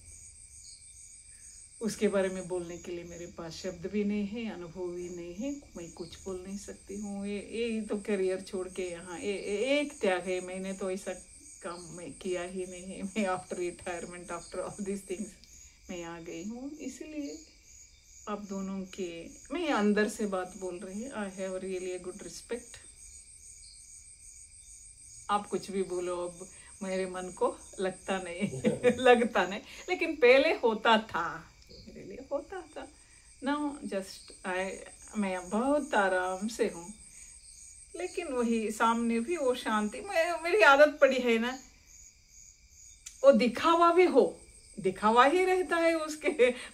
D: उसके बारे में बोलने के लिए मेरे पास शब्द भी नहीं है, अनुभव भी नहीं है। मैं कुछ बोल नहीं सकती हूँ। ये तो करियर छोड़ के यहाँ एक त्याग है। मैंने तो ऐसा काम मैं किया ही नहीं है। मैं after retirement, after all this things मैं आ गई हूँ। इसलिए आप दोनों के, मैं अंदर से बात बोल रही हूँ। I have really a good respect. आप कुछ भी बोलो, अब मेरे मन को लगता नहीं लेकिन पहले होता था, मेरे लिए होता था। नाउ जस्ट मैं बहुत आराम से हूँ, लेकिन वही सामने भी वो शांति। मेरी आदत पड़ी है ना, वो दिखावा भी हो, दिखावा ही रहता है,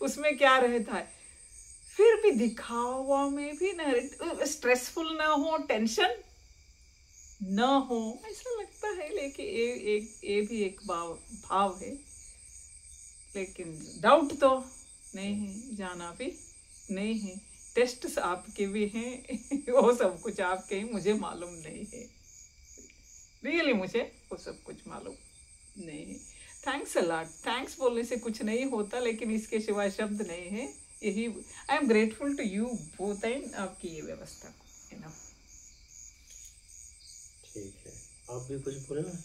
D: उसमें क्या रहता है। फिर भी दिखावा में भी ना स्ट्रेसफुल ना हो, टेंशन न हो, ऐसा लगता है। लेकिन ये भी एक भाव है, लेकिन डाउट तो नहीं है, जाना भी नहीं है। टेस्ट आपके भी हैं, वो सब कुछ आपके ही, मुझे मालूम नहीं है। रियली मुझे वो सब कुछ मालूम नहीं है। Thanks a lot. थैंक्स बोलने से कुछ नहीं होता, लेकिन इसके सिवाय शब्द नहीं है। यही I am grateful to you both and आपकी ये व्यवस्था।
A: ठीक है, आप भी कुछ बोलना?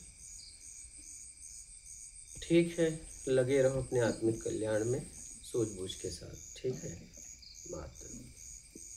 A: ठीक है, लगे रहो अपने आत्मिक कल्याण में सूझबूझ के साथ। ठीक है, बात